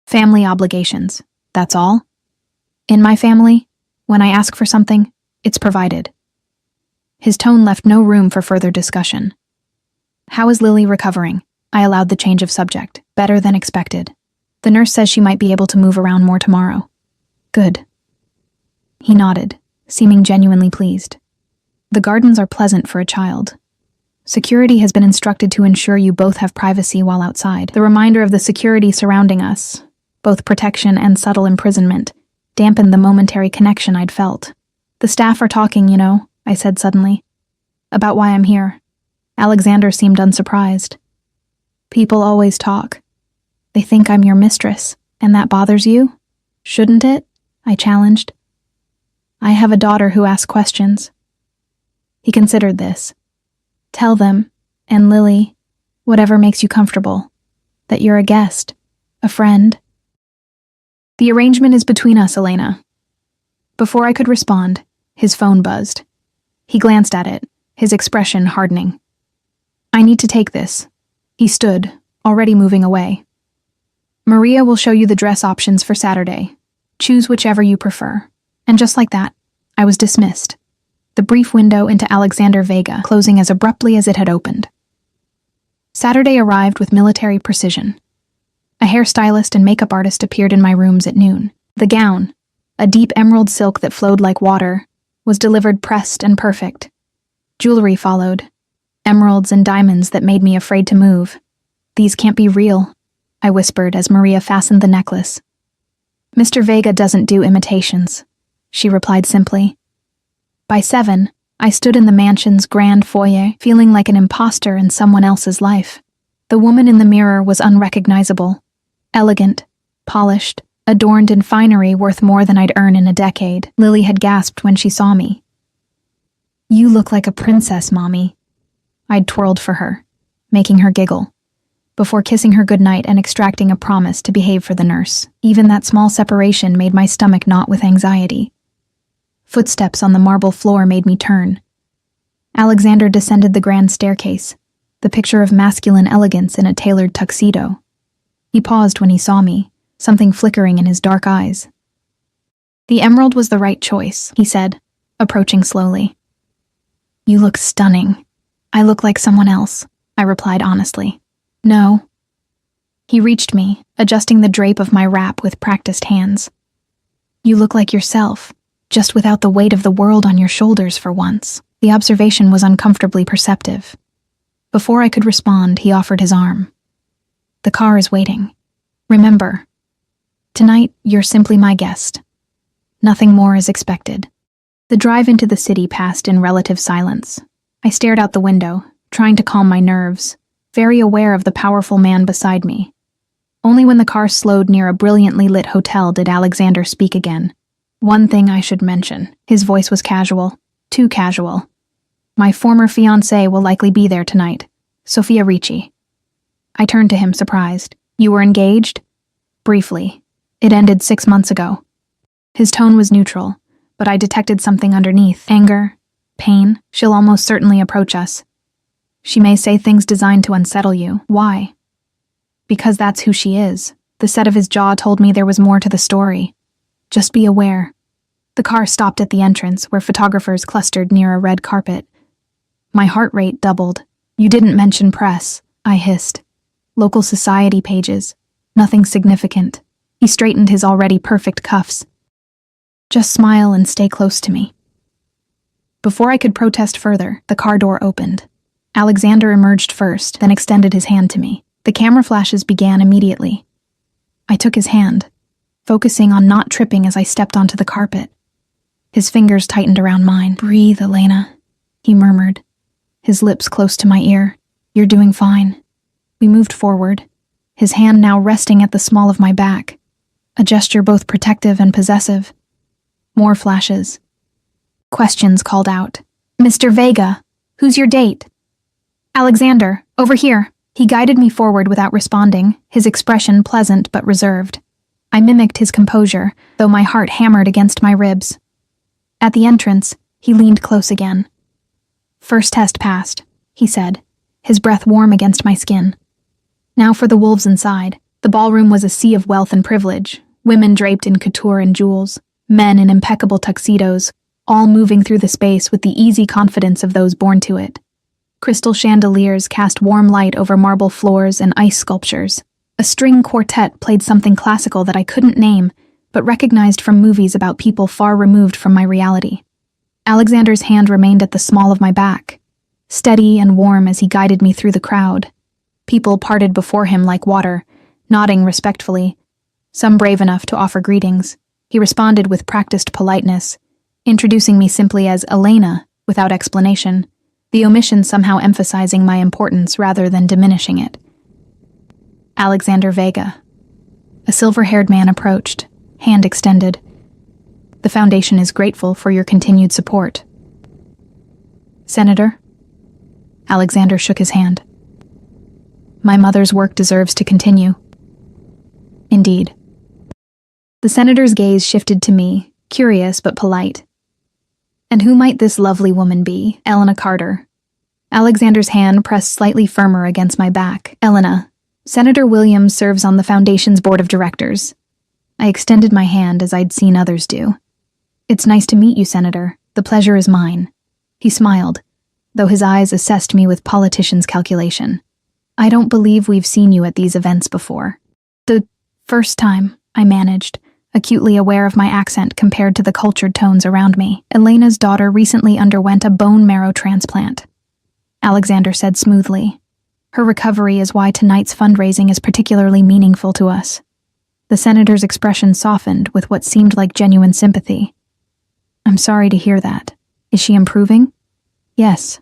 Family obligations, that's all. In my family, when I ask for something, it's provided. His tone left no room for further discussion. How is Lily recovering? I allowed the change of subject. Better than expected. The nurse says she might be able to move around more tomorrow. Good. He nodded, seeming genuinely pleased. The gardens are pleasant for a child. Security has been instructed to ensure you both have privacy while outside. The reminder of the security surrounding us, both protection and subtle imprisonment, dampened the momentary connection I'd felt. The staff are talking, you know, I said suddenly. About why I'm here. Alexander seemed unsurprised. People always talk. They think I'm your mistress, and that bothers you? Shouldn't it? I challenged. I have a daughter who asks questions. He considered this. Tell them, and Lily, whatever makes you comfortable, that you're a guest, a friend. The arrangement is between us, Elena. Before I could respond, his phone buzzed. He glanced at it, his expression hardening. I need to take this. He stood, already moving away. Maria will show you the dress options for Saturday. Choose whichever you prefer. And just like that, I was dismissed. The brief window into Alexander Vega closing as abruptly as it had opened. Saturday arrived with military precision. A hairstylist and makeup artist appeared in my rooms at noon. The gown, a deep emerald silk that flowed like water, was delivered pressed and perfect. Jewelry followed, emeralds and diamonds that made me afraid to move. These can't be real, I whispered as Maria fastened the necklace. Mr. Vega doesn't do imitations, she replied simply. By 7, I stood in the mansion's grand foyer, feeling like an imposter in someone else's life. The woman in the mirror was unrecognizable, elegant, polished, adorned in finery worth more than I'd earn in a decade. Lily had gasped when she saw me. You look like a princess, Mommy. I'd twirled for her, making her giggle, before kissing her goodnight and extracting a promise to behave for the nurse. Even that small separation made my stomach knot with anxiety. Footsteps on the marble floor made me turn. Alexander descended the grand staircase, the picture of masculine elegance in a tailored tuxedo. He paused when he saw me, something flickering in his dark eyes. The emerald was the right choice, he said, approaching slowly. You look stunning. I look like someone else, I replied honestly. No. He reached me, adjusting the drape of my wrap with practiced hands. You look like yourself, just without the weight of the world on your shoulders for once. The observation was uncomfortably perceptive. Before I could respond, he offered his arm. The car is waiting. Remember, tonight you're simply my guest. Nothing more is expected. The drive into the city passed in relative silence. I stared out the window, trying to calm my nerves, very aware of the powerful man beside me. Only when the car slowed near a brilliantly lit hotel did Alexander speak again. One thing I should mention. His voice was casual, too casual. My former fiancée will likely be there tonight, Sophia Ricci. I turned to him, surprised. You were engaged? Briefly. It ended 6 months ago. His tone was neutral, but I detected something underneath. Anger, pain. She'll almost certainly approach us. She may say things designed to unsettle you. Why? Because that's who she is. The set of his jaw told me there was more to the story. Just be aware. The car stopped at the entrance, where photographers clustered near a red carpet. My heart rate doubled. You didn't mention press, I hissed. Local society pages. Nothing significant. He straightened his already perfect cuffs. Just smile and stay close to me. Before I could protest further, the car door opened. Alexander emerged first, then extended his hand to me. The camera flashes began immediately. I took his hand, focusing on not tripping as I stepped onto the carpet. His fingers tightened around mine. Breathe, Elena, he murmured, his lips close to my ear. You're doing fine. We moved forward, his hand now resting at the small of my back, a gesture both protective and possessive. More flashes. Questions called out. Mr. Vega, who's your date? Alexander, over here. He guided me forward without responding, his expression pleasant but reserved. I mimicked his composure, though my heart hammered against my ribs. At the entrance, he leaned close again. First test passed, he said, his breath warm against my skin. Now for the wolves inside. The ballroom was a sea of wealth and privilege, women draped in couture and jewels, men in impeccable tuxedos, all moving through the space with the easy confidence of those born to it. Crystal chandeliers cast warm light over marble floors and ice sculptures. A string quartet played something classical that I couldn't name, but recognized from movies about people far removed from my reality. Alexander's hand remained at the small of my back, steady and warm as he guided me through the crowd. People parted before him like water, nodding respectfully, some brave enough to offer greetings. He responded with practiced politeness, introducing me simply as Elena without explanation, the omission somehow emphasizing my importance rather than diminishing it. Alexander Vega. A silver-haired man approached, hand extended. The Foundation is grateful for your continued support. Senator? Alexander shook his hand. My mother's work deserves to continue. Indeed. The senator's gaze shifted to me, curious but polite. And who might this lovely woman be? Elena Carter. Alexander's hand pressed slightly firmer against my back. Elena, Senator Williams serves on the Foundation's board of directors. I extended my hand as I'd seen others do. It's nice to meet you, Senator. The pleasure is mine. He smiled, though his eyes assessed me with politician's calculation. I don't believe we've seen you at these events before. The first time, I managed, acutely aware of my accent compared to the cultured tones around me. Elena's daughter recently underwent a bone marrow transplant, Alexander said smoothly. Her recovery is why tonight's fundraising is particularly meaningful to us. The senator's expression softened with what seemed like genuine sympathy. I'm sorry to hear that. Is she improving? Yes,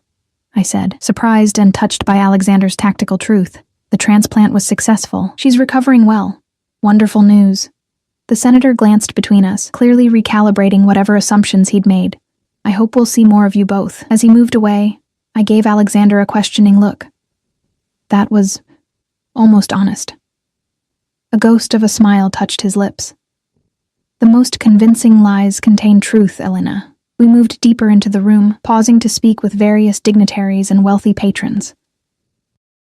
I said, surprised and touched by Alexander's tactical truth. The transplant was successful. She's recovering well. Wonderful news. The senator glanced between us, clearly recalibrating whatever assumptions he'd made. I hope we'll see more of you both. As he moved away, I gave Alexander a questioning look. That was almost honest. A ghost of a smile touched his lips. The most convincing lies contain truth, Elena. We moved deeper into the room, pausing to speak with various dignitaries and wealthy patrons.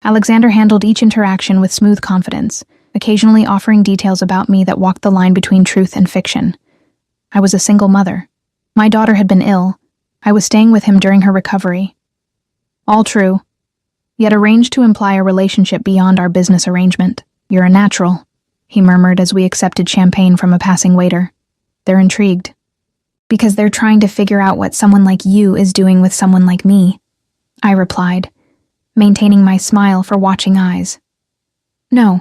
Alexander handled each interaction with smooth confidence, occasionally offering details about me that walked the line between truth and fiction. I was a single mother. My daughter had been ill. I was staying with him during her recovery. All true, yet arranged to imply a relationship beyond our business arrangement. You're a natural, he murmured as we accepted champagne from a passing waiter. They're intrigued. Because they're trying to figure out what someone like you is doing with someone like me, I replied, maintaining my smile for watching eyes. No.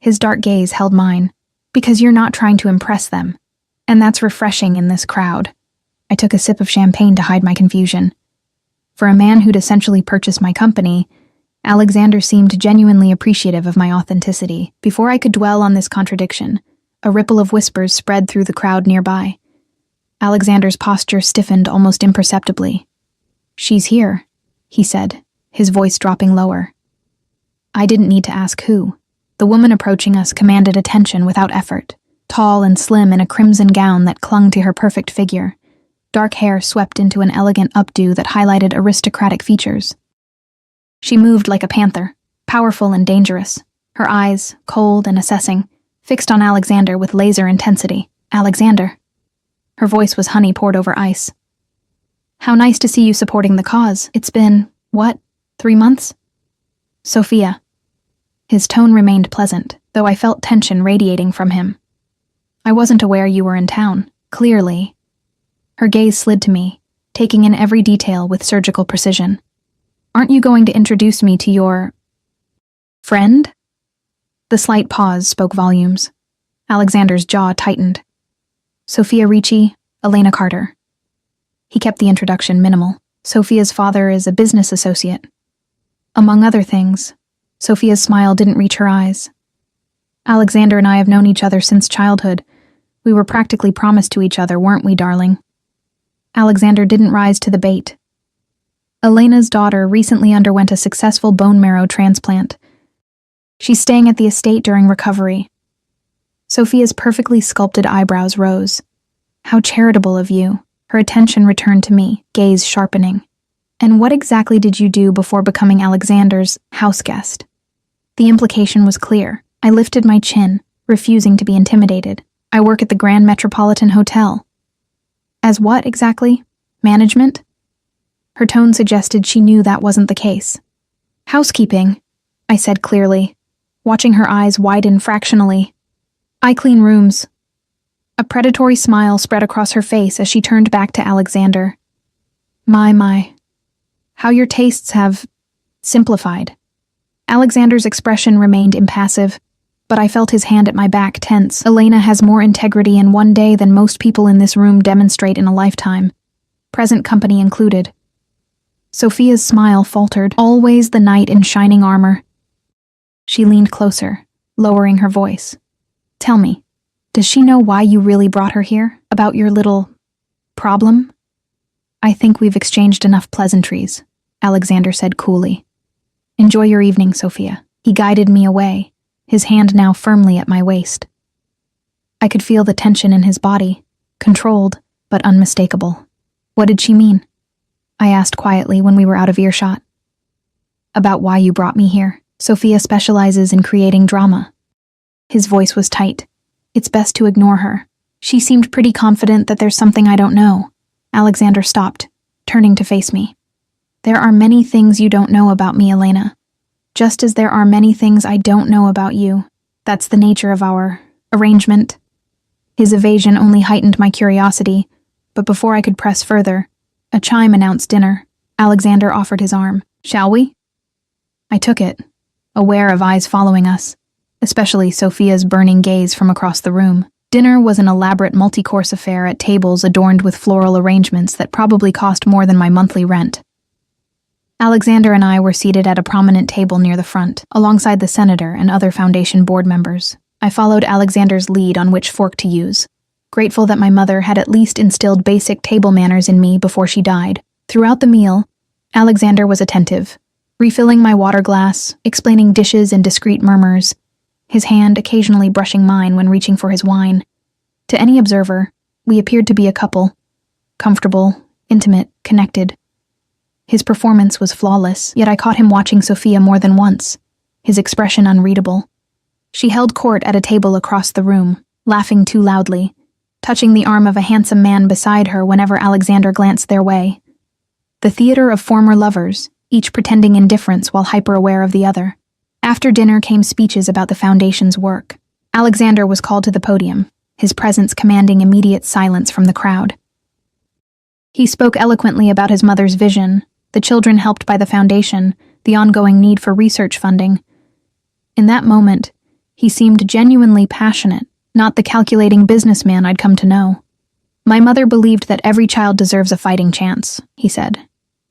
His dark gaze held mine. Because you're not trying to impress them. And that's refreshing in this crowd. I took a sip of champagne to hide my confusion. For a man who'd essentially purchased my company, Alexander seemed genuinely appreciative of my authenticity. Before I could dwell on this contradiction, a ripple of whispers spread through the crowd nearby. Alexander's posture stiffened almost imperceptibly. She's here, he said, his voice dropping lower. I didn't need to ask who. The woman approaching us commanded attention without effort, tall and slim in a crimson gown that clung to her perfect figure. Dark hair swept into an elegant updo that highlighted aristocratic features. She moved like a panther, powerful and dangerous, her eyes, cold and assessing, fixed on Alexander with laser intensity. Alexander. Her voice was honey poured over ice. How nice to see you supporting the cause. It's been, 3 months? Sophia. His tone remained pleasant, though I felt tension radiating from him. I wasn't aware you were in town, clearly. Her gaze slid to me, taking in every detail with surgical precision. Aren't you going to introduce me to your friend? The slight pause spoke volumes. Alexander's jaw tightened. Sophia Ricci, Elena Carter. He kept the introduction minimal. Sophia's father is a business associate. Among other things, Sophia's smile didn't reach her eyes. Alexander and I have known each other since childhood. We were practically promised to each other, weren't we, darling? Alexander didn't rise to the bait. Elena's daughter recently underwent a successful bone marrow transplant. She's staying at the estate during recovery. Sophia's perfectly sculpted eyebrows rose. How charitable of you. Her attention returned to me, gaze sharpening. And what exactly did you do before becoming Alexander's house guest? The implication was clear. I lifted my chin, refusing to be intimidated. I work at the Grand Metropolitan Hotel. As what exactly? Management? Her tone suggested she knew that wasn't the case. Housekeeping, I said clearly, watching her eyes widen fractionally. I clean rooms. A predatory smile spread across her face as she turned back to Alexander. My. How your tastes have simplified. Alexander's expression remained impassive, but I felt his hand at my back tense. Elena has more integrity in one day than most people in this room demonstrate in a lifetime, present company included. Sophia's smile faltered, always the knight in shining armor. She leaned closer, lowering her voice. Tell me, does she know why you really brought her here? About your little problem? I think we've exchanged enough pleasantries, Alexander said coolly. Enjoy your evening, Sophia. He guided me away, his hand now firmly at my waist. I could feel the tension in his body, controlled but unmistakable. What did she mean? I asked quietly when we were out of earshot. About why you brought me here. Sophia specializes in creating drama. His voice was tight. It's best to ignore her. She seemed pretty confident that there's something I don't know. Alexander stopped, turning to face me. There are many things you don't know about me, Elena. Just as there are many things I don't know about you. That's the nature of our arrangement. His evasion only heightened my curiosity, but before I could press further, a chime announced dinner. Alexander offered his arm. Shall we? I took it, aware of eyes following us, especially Sophia's burning gaze from across the room. Dinner was an elaborate multi-course affair at tables adorned with floral arrangements that probably cost more than my monthly rent. Alexander and I were seated at a prominent table near the front, alongside the senator and other Foundation board members. I followed Alexander's lead on which fork to use, grateful that my mother had at least instilled basic table manners in me before she died. Throughout the meal, Alexander was attentive, refilling my water glass, explaining dishes in discreet murmurs, his hand occasionally brushing mine when reaching for his wine. To any observer, we appeared to be a couple, comfortable, intimate, connected. His performance was flawless, yet I caught him watching Sophia more than once, his expression unreadable. She held court at a table across the room, laughing too loudly, touching the arm of a handsome man beside her whenever Alexander glanced their way. The theater of former lovers, each pretending indifference while hyper-aware of the other. After dinner came speeches about the Foundation's work. Alexander was called to the podium, his presence commanding immediate silence from the crowd. He spoke eloquently about his mother's vision, the children helped by the Foundation, the ongoing need for research funding. In that moment, he seemed genuinely passionate, not the calculating businessman I'd come to know. My mother believed that every child deserves a fighting chance, he said,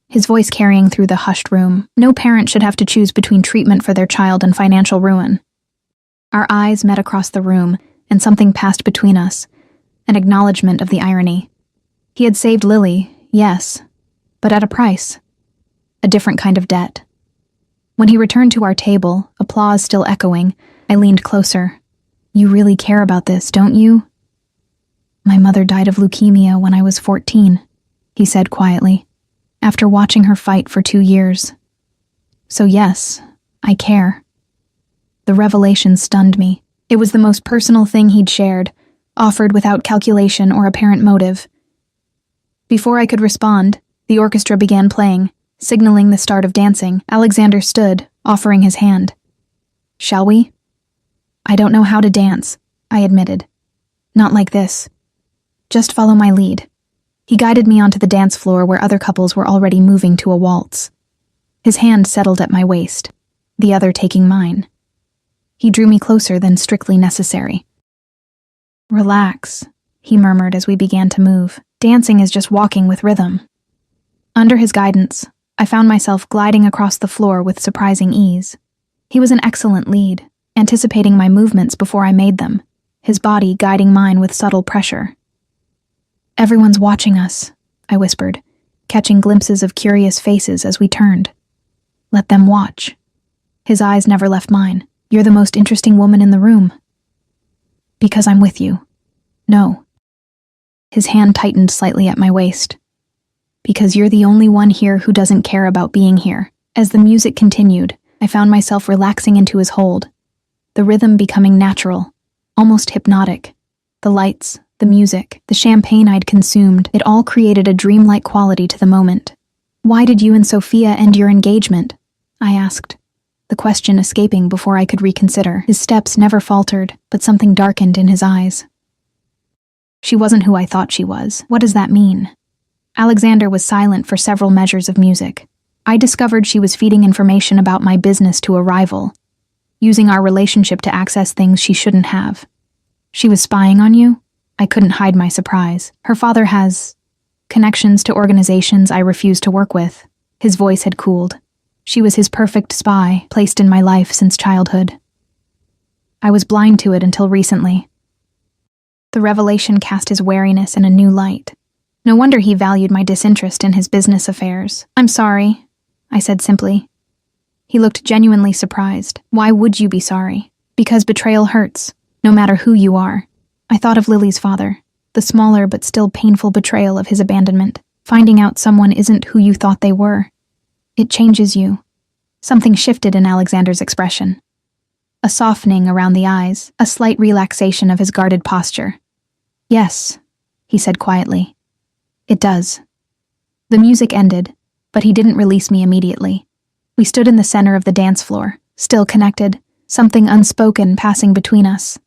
his voice carrying through the hushed room. No parent should have to choose between treatment for their child and financial ruin. Our eyes met across the room, and something passed between us, an acknowledgement of the irony. He had saved Lily, yes, but at a price. A different kind of debt. When he returned to our table, applause still echoing, I leaned closer. You really care about this, don't you? My mother died of leukemia when I was 14, he said quietly, after watching her fight for 2 years. So yes, I care. The revelation stunned me. It was the most personal thing he'd shared, offered without calculation or apparent motive. Before I could respond, the orchestra began playing, signaling the start of dancing. Alexander stood, offering his hand. Shall we? I don't know how to dance, I admitted. Not like this. Just follow my lead. He guided me onto the dance floor where other couples were already moving to a waltz. His hand settled at my waist, the other taking mine. He drew me closer than strictly necessary. Relax, he murmured as we began to move. Dancing is just walking with rhythm. Under his guidance, I found myself gliding across the floor with surprising ease. He was an excellent lead, anticipating my movements before I made them, his body guiding mine with subtle pressure. Everyone's watching us, I whispered, catching glimpses of curious faces as we turned. Let them watch. His eyes never left mine. You're the most interesting woman in the room. Because I'm with you. No. His hand tightened slightly at my waist. Because you're the only one here who doesn't care about being here. As the music continued, I found myself relaxing into his hold, the rhythm becoming natural, almost hypnotic. The lights, the music, the champagne I'd consumed, it all created a dreamlike quality to the moment. Why did you and Sophia end your engagement? I asked, the question escaping before I could reconsider. His steps never faltered, but something darkened in his eyes. She wasn't who I thought she was. What does that mean? Alexander was silent for several measures of music. I discovered she was feeding information about my business to a rival, using our relationship to access things she shouldn't have. She was spying on you? I couldn't hide my surprise. Her father has connections to organizations I refuse to work with. His voice had cooled. She was his perfect spy, placed in my life since childhood. I was blind to it until recently. The revelation cast his wariness in a new light. No wonder he valued my disinterest in his business affairs. I'm sorry, I said simply. He looked genuinely surprised. Why would you be sorry? Because betrayal hurts, no matter who you are. I thought of Lily's father, the smaller but still painful betrayal of his abandonment. Finding out someone isn't who you thought they were. It changes you. Something shifted in Alexander's expression. A softening around the eyes, a slight relaxation of his guarded posture. Yes, he said quietly. It does. The music ended, but he didn't release me immediately. We stood in the center of the dance floor, still connected, something unspoken passing between us.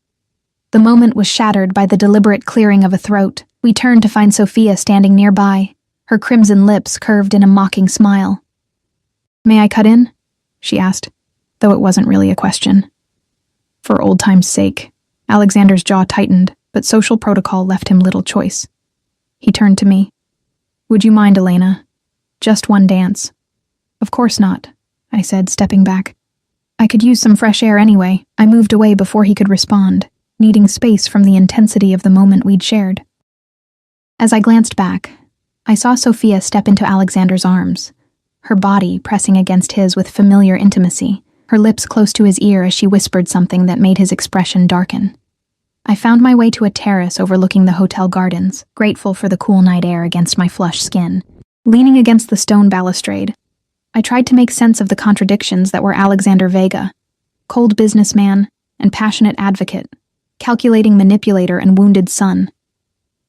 The moment was shattered by the deliberate clearing of a throat. We turned to find Sophia standing nearby, her crimson lips curved in a mocking smile. "May I cut in?" she asked, though it wasn't really a question. For old time's sake, Alexander's jaw tightened, but social protocol left him little choice. He turned to me. "Would you mind, Elena? Just one dance." "Of course not," I said, stepping back. I could use some fresh air anyway. I moved away before he could respond, needing space from the intensity of the moment we'd shared. As I glanced back, I saw Sophia step into Alexander's arms, her body pressing against his with familiar intimacy, her lips close to his ear as she whispered something that made his expression darken. I found my way to a terrace overlooking the hotel gardens, grateful for the cool night air against my flushed skin. Leaning against the stone balustrade, I tried to make sense of the contradictions that were Alexander Vega, cold businessman and passionate advocate, calculating manipulator and wounded son.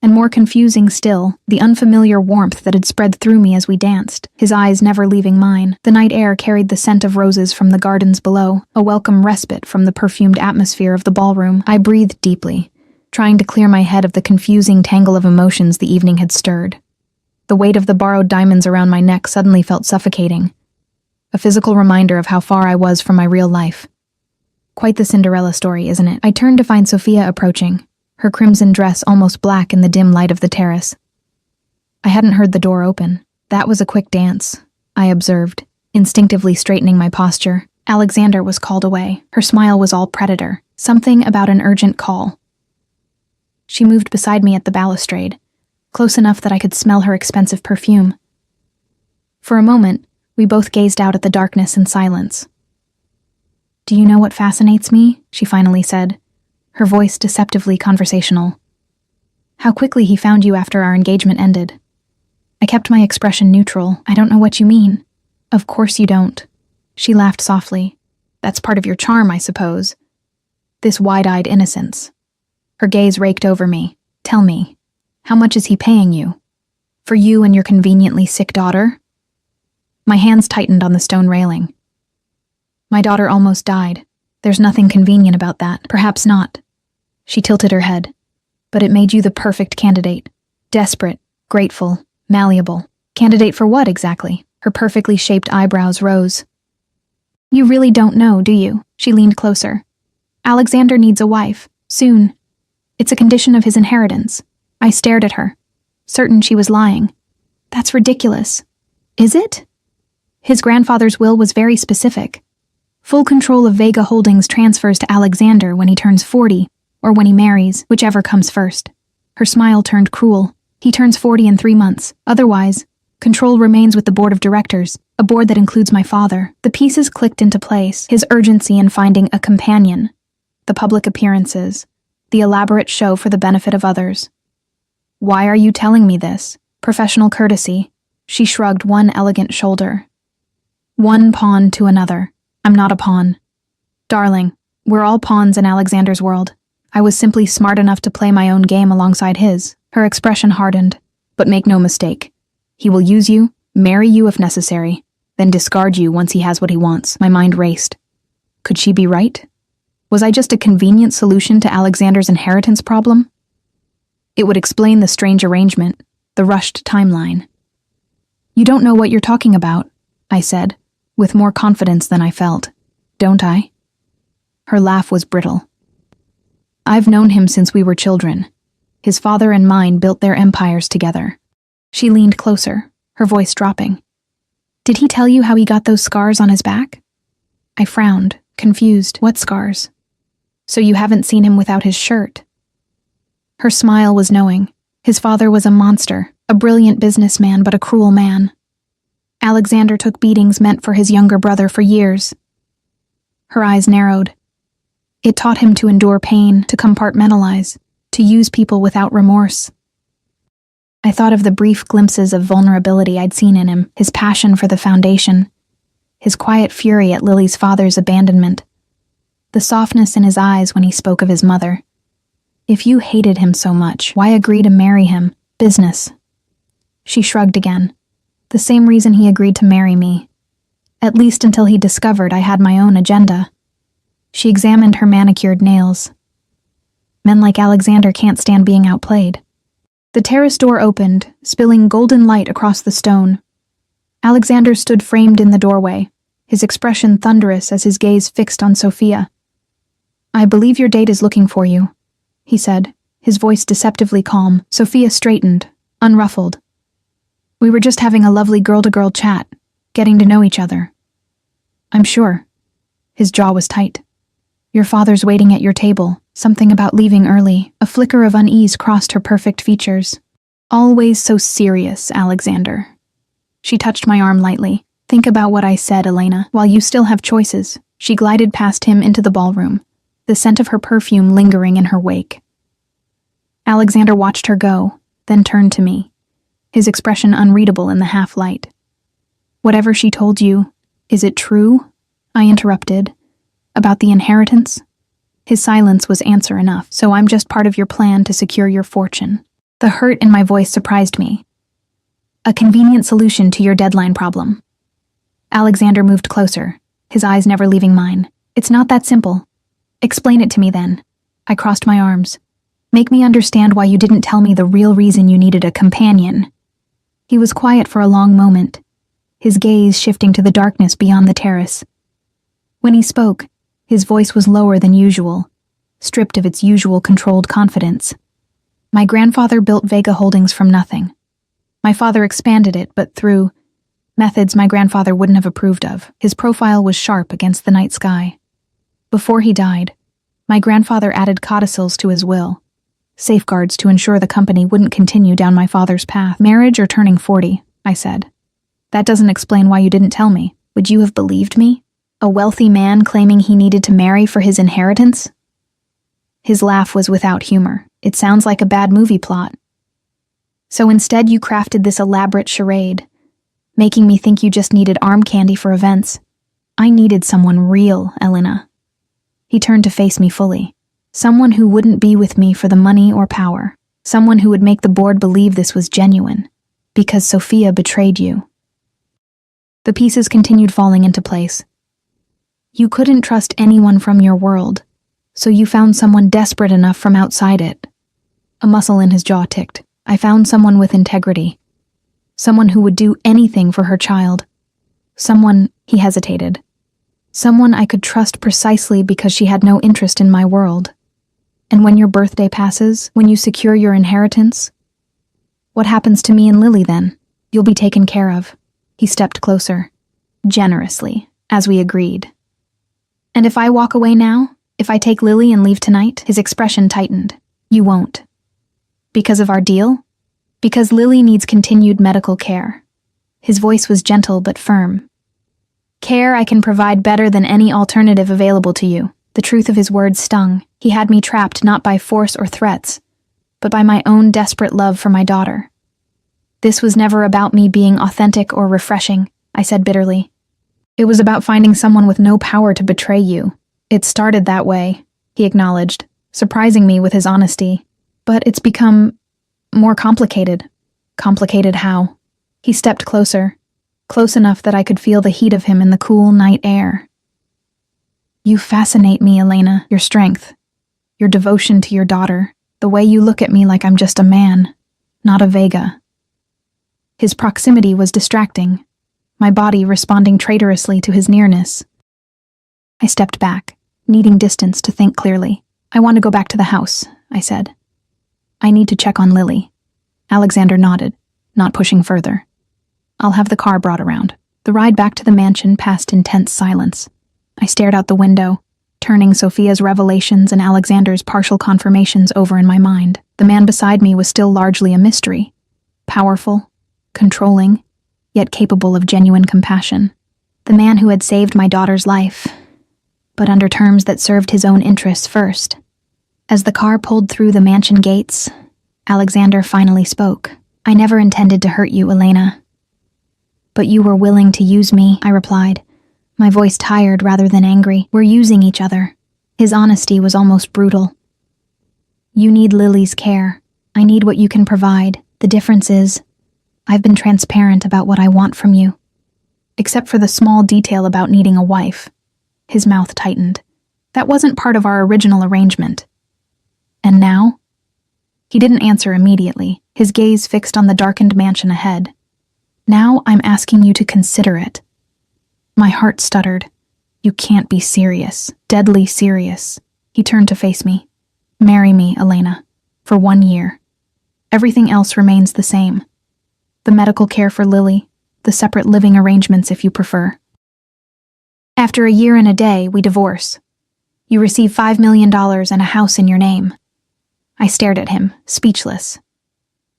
And more confusing still, the unfamiliar warmth that had spread through me as we danced, his eyes never leaving mine. The night air carried the scent of roses from the gardens below, a welcome respite from the perfumed atmosphere of the ballroom. I breathed deeply, trying to clear my head of the confusing tangle of emotions the evening had stirred. The weight of the borrowed diamonds around my neck suddenly felt suffocating, a physical reminder of how far I was from my real life. Quite the Cinderella story, isn't it? I turned to find Sophia approaching, her crimson dress almost black in the dim light of the terrace. I hadn't heard the door open. "That was a quick dance," I observed, instinctively straightening my posture. Alexander was called away. Her smile was all predator, something about an urgent call. She moved beside me at the balustrade, close enough that I could smell her expensive perfume. For a moment, we both gazed out at the darkness in silence. "Do you know what fascinates me?" she finally said, her voice deceptively conversational. "How quickly he found you after our engagement ended." I kept my expression neutral. "I don't know what you mean." "Of course you don't." She laughed softly. "That's part of your charm, I suppose. This wide-eyed innocence." Her gaze raked over me. "Tell me, how much is he paying you? For you and your conveniently sick daughter?" My hands tightened on the stone railing. "My daughter almost died. There's nothing convenient about that." "Perhaps not." She tilted her head. "But it made you the perfect candidate. Desperate, grateful, malleable. Candidate for what, exactly?" Her perfectly shaped eyebrows rose. "You really don't know, do you?" She leaned closer. "Alexander needs a wife. Soon. It's a condition of his inheritance." I stared at her, certain she was lying. "That's ridiculous." "Is it?" His grandfather's will was very specific. Full control of Vega Holdings transfers to Alexander when he turns 40, or when he marries, whichever comes first. Her smile turned cruel. He turns 40 in 3 months. Otherwise, control remains with the board of directors, a board that includes my father. The pieces clicked into place, his urgency in finding a companion, the public appearances, the elaborate show for the benefit of others. "Why are you telling me this?" Professional courtesy. She shrugged one elegant shoulder. "One pawn to another. I'm not a pawn. Darling, we're all pawns in Alexander's world. I was simply smart enough to play my own game alongside his." Her expression hardened. "But make no mistake. He will use you, marry you if necessary, then discard you once he has what he wants." My mind raced. Could she be right? Was I just a convenient solution to Alexander's inheritance problem? It would explain the strange arrangement, the rushed timeline. "You don't know what you're talking about," I said, with more confidence than I felt. "Don't I?" Her laugh was brittle. "I've known him since we were children. His father and mine built their empires together." She leaned closer, her voice dropping. "Did he tell you how he got those scars on his back?" I frowned, confused. "What scars?" "So you haven't seen him without his shirt?" Her smile was knowing. His father was a monster, a brilliant businessman, but a cruel man. Alexander took beatings meant for his younger brother for years. Her eyes narrowed. It taught him to endure pain, to compartmentalize, to use people without remorse. I thought of the brief glimpses of vulnerability I'd seen in him, his passion for the Foundation, his quiet fury at Lily's father's abandonment, the softness in his eyes when he spoke of his mother. If you hated him so much, why agree to marry him? Business. She shrugged again. The same reason he agreed to marry me. At least until he discovered I had my own agenda. She examined her manicured nails. Men like Alexander can't stand being outplayed. The terrace door opened, spilling golden light across the stone. Alexander stood framed in the doorway, his expression thunderous as his gaze fixed on Sophia. "I believe your date is looking for you," he said, his voice deceptively calm. Sophia straightened, unruffled. "We were just having a lovely girl-to-girl chat, getting to know each other." "I'm sure." His jaw was tight. "Your father's waiting at your table." Something about leaving early. A flicker of unease crossed her perfect features. "Always so serious, Alexander." She touched my arm lightly. "Think about what I said, Elena. While you still have choices." She glided past him into the ballroom, the scent of her perfume lingering in her wake. Alexander watched her go, then turned to me, his expression unreadable in the half-light. "Whatever she told you, is it true?" I interrupted. "About the inheritance?" His silence was answer enough. "So I'm just part of your plan to secure your fortune." The hurt in my voice surprised me. "A convenient solution to your deadline problem." Alexander moved closer, his eyes never leaving mine. "It's not that simple." "Explain it to me then." I crossed my arms. "Make me understand why you didn't tell me the real reason you needed a companion." He was quiet for a long moment, his gaze shifting to the darkness beyond the terrace. When he spoke, his voice was lower than usual, stripped of its usual controlled confidence. "My grandfather built Vega Holdings from nothing. My father expanded it, but through methods my grandfather wouldn't have approved of. His profile was sharp against the night sky. Before he died, my grandfather added codicils to his will, safeguards to ensure the company wouldn't continue down my father's path. Marriage or turning 40, I said. That doesn't explain why you didn't tell me. Would you have believed me? A wealthy man claiming he needed to marry for his inheritance?" His laugh was without humor. "It sounds like a bad movie plot. So instead you crafted this elaborate charade, making me think you just needed arm candy for events. I needed someone real, Elena." He turned to face me fully. "Someone who wouldn't be with me for the money or power. Someone who would make the board believe this was genuine. Because Sophia betrayed you." The pieces continued falling into place. "You couldn't trust anyone from your world, so you found someone desperate enough from outside it." A muscle in his jaw ticked. "I found someone with integrity. Someone who would do anything for her child. Someone," he hesitated, "someone I could trust precisely because she had no interest in my world. And when your birthday passes, when you secure your inheritance, what happens to me and Lily then? You'll be taken care of." He stepped closer, generously, as we agreed. "And if I walk away now? If I take Lily and leave tonight?" His expression tightened. "You won't." "Because of our deal?" "Because Lily needs continued medical care." His voice was gentle but firm. "Care I can provide better than any alternative available to you." The truth of his words stung. He had me trapped not by force or threats, but by my own desperate love for my daughter. "This was never about me being authentic or refreshing," I said bitterly. "It was about finding someone with no power to betray you." "It started that way," he acknowledged, surprising me with his honesty. "But it's become more complicated." "Complicated how?" He stepped closer, close enough that I could feel the heat of him in the cool night air. "You fascinate me, Elena. Your strength, your devotion to your daughter, the way you look at me like I'm just a man, not a Vega." His proximity was distracting, my body responding traitorously to his nearness. I stepped back, needing distance to think clearly. "I want to go back to the house," I said. "I need to check on Lily." Alexander nodded, not pushing further. "I'll have the car brought around." The ride back to the mansion passed in tense silence. I stared out the window, turning Sophia's revelations and Alexander's partial confirmations over in my mind. The man beside me was still largely a mystery. Powerful, controlling, yet capable of genuine compassion. The man who had saved my daughter's life, but under terms that served his own interests first. As the car pulled through the mansion gates, Alexander finally spoke. I never intended to hurt you, Elena. But you were willing to use me, I replied, my voice tired rather than angry. We're using each other. His honesty was almost brutal. You need Lily's care. I need what you can provide. The difference is, I've been transparent about what I want from you. Except for the small detail about needing a wife. His mouth tightened. That wasn't part of our original arrangement. And now? He didn't answer immediately, his gaze fixed on the darkened mansion ahead. Now I'm asking you to consider it. My heart stuttered. You can't be serious. Deadly serious. He turned to face me. Marry me, Elena. For 1 year. Everything else remains the same. The medical care for Lily, the separate living arrangements if you prefer. After a year and a day, we divorce. You receive $5 million and a house in your name. I stared at him, speechless.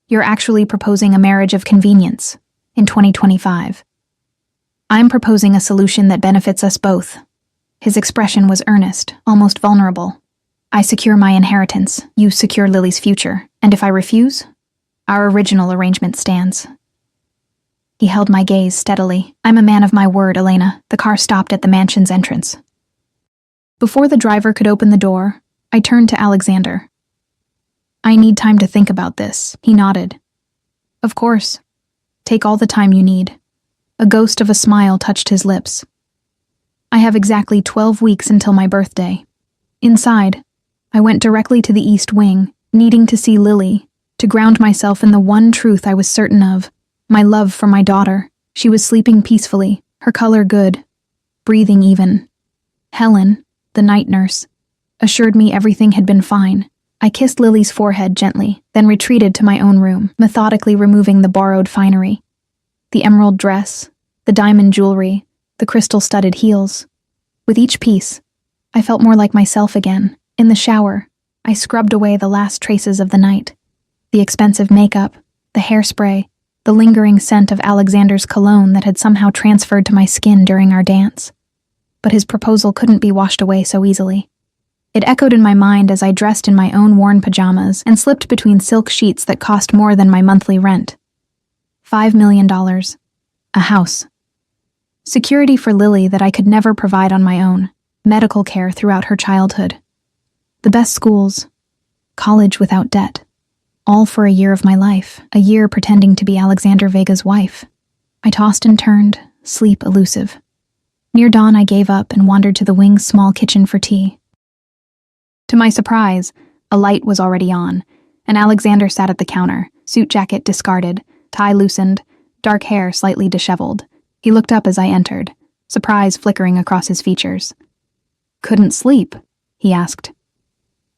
You're actually proposing a marriage of convenience in 2025. I'm proposing a solution that benefits us both. His expression was earnest, almost vulnerable. I secure my inheritance, you secure Lily's future, and if I refuse, our original arrangement stands. He held my gaze steadily. I'm a man of my word, Elena. The car stopped at the mansion's entrance. Before the driver could open the door, I turned to Alexander. I need time to think about this, he nodded. Of course. Take all the time you need. A ghost of a smile touched his lips. I have exactly 12 weeks until my birthday. Inside, I went directly to the East Wing, needing to see Lily, to ground myself in the one truth I was certain of, my love for my daughter. She was sleeping peacefully, her color good, breathing even. Helen, the night nurse, assured me everything had been fine. I kissed Lily's forehead gently, then retreated to my own room, methodically removing the borrowed finery. The emerald dress, the diamond jewelry, the crystal-studded heels. With each piece, I felt more like myself again. In the shower, I scrubbed away the last traces of the night. The expensive makeup, the hairspray, the lingering scent of Alexander's cologne that had somehow transferred to my skin during our dance. But his proposal couldn't be washed away so easily. It echoed in my mind as I dressed in my own worn pajamas and slipped between silk sheets that cost more than my monthly rent. $5 million. A house. Security for Lily that I could never provide on my own. Medical care throughout her childhood. The best schools. College without debt. All for a year of my life. A year pretending to be Alexander Vega's wife. I tossed and turned, sleep elusive. Near dawn I gave up and wandered to the wing's small kitchen for tea. To my surprise, a light was already on, and Alexander sat at the counter, suit jacket discarded, tie loosened, dark hair slightly disheveled. He looked up as I entered, surprise flickering across his features. Couldn't sleep? He asked.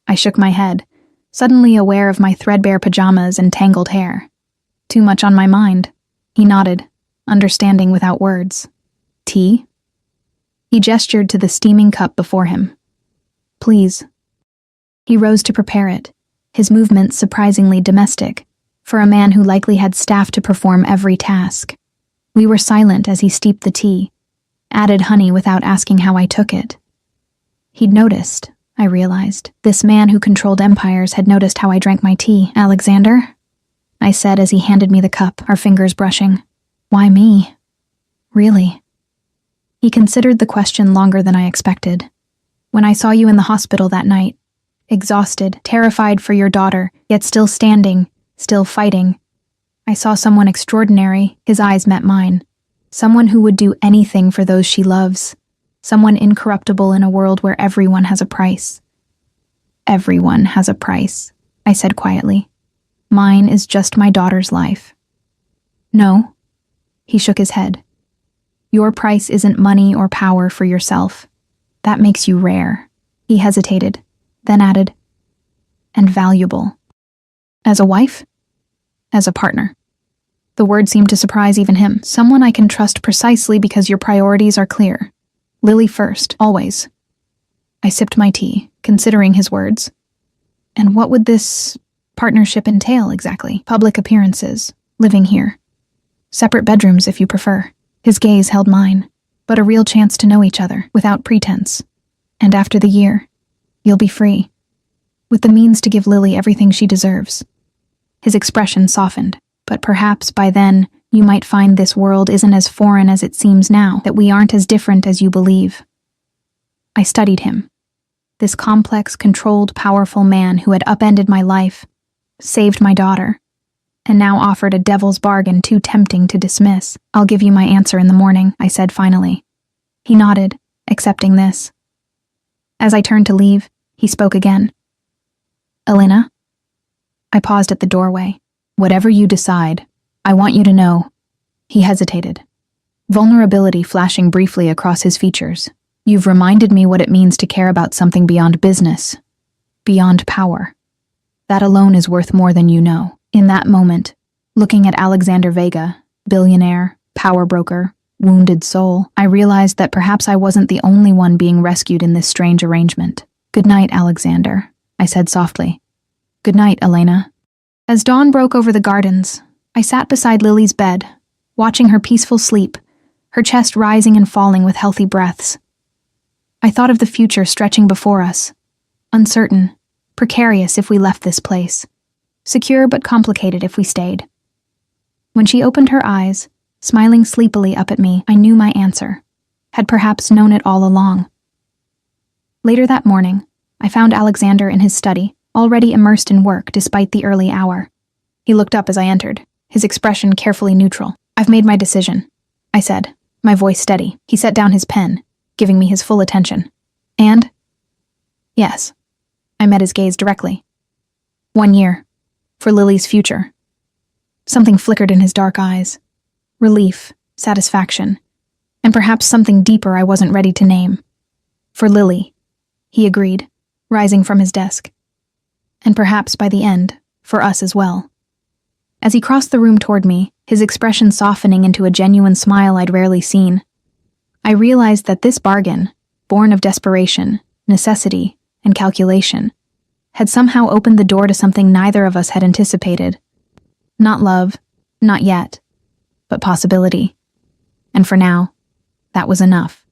I shook my head, suddenly aware of my threadbare pajamas and tangled hair. Too much on my mind. He nodded, understanding without words. Tea? He gestured to the steaming cup before him. Please. He rose to prepare it, his movements surprisingly domestic, for a man who likely had staff to perform every task. We were silent as he steeped the tea, added honey without asking how I took it. He'd noticed, I realized. This man who controlled empires had noticed how I drank my tea. Alexander? I said as he handed me the cup, our fingers brushing. Why me? Really? He considered the question longer than I expected. When I saw you in the hospital that night, exhausted, terrified for your daughter, yet still standing, still fighting, I saw someone extraordinary. His eyes met mine. Someone who would do anything for those she loves. Someone incorruptible in a world where everyone has a price. Everyone has a price, I said quietly. Mine is just my daughter's life. No. He shook his head. Your price isn't money or power for yourself. That makes you rare. He hesitated, then added, and valuable. As a wife? As a partner. The word seemed to surprise even him. Someone I can trust precisely because your priorities are clear. Lily first, always. I sipped my tea, considering his words. And what would this partnership entail exactly? Public appearances, living here. Separate bedrooms if you prefer. His gaze held mine, but a real chance to know each other, without pretense. And after the year, you'll be free, with the means to give Lily everything she deserves. His expression softened. But perhaps by then, you might find this world isn't as foreign as it seems now, that we aren't as different as you believe. I studied him. This complex, controlled, powerful man who had upended my life, saved my daughter, and now offered a devil's bargain too tempting to dismiss. "I'll give you my answer in the morning," I said finally. He nodded, accepting this. As I turned to leave, he spoke again. "Elena?" I paused at the doorway. "Whatever you decide, I want you to know." He hesitated, vulnerability flashing briefly across his features. "You've reminded me what it means to care about something beyond business, beyond power. That alone is worth more than you know." In that moment, looking at Alexander Vega, billionaire, power broker, wounded soul, I realized that perhaps I wasn't the only one being rescued in this strange arrangement. "Good night, Alexander," I said softly. "Good night, Elena." As dawn broke over the gardens, I sat beside Lily's bed, watching her peaceful sleep, her chest rising and falling with healthy breaths. I thought of the future stretching before us, uncertain, precarious if we left this place, secure but complicated if we stayed. When she opened her eyes, smiling sleepily up at me, I knew my answer, had perhaps known it all along. Later that morning, I found Alexander in his study, already immersed in work despite the early hour. He looked up as I entered, his expression carefully neutral. "I've made my decision," I said, my voice steady. He set down his pen, giving me his full attention. "And?" "Yes." I met his gaze directly. 1 year. For Lily's future. Something flickered in his dark eyes. Relief, satisfaction, and perhaps something deeper I wasn't ready to name. "For Lily," he agreed, rising from his desk. "And perhaps by the end, for us as well." As he crossed the room toward me, his expression softening into a genuine smile I'd rarely seen, I realized that this bargain, born of desperation, necessity, and calculation, had somehow opened the door to something neither of us had anticipated. Not love, not yet, but possibility. And for now, that was enough.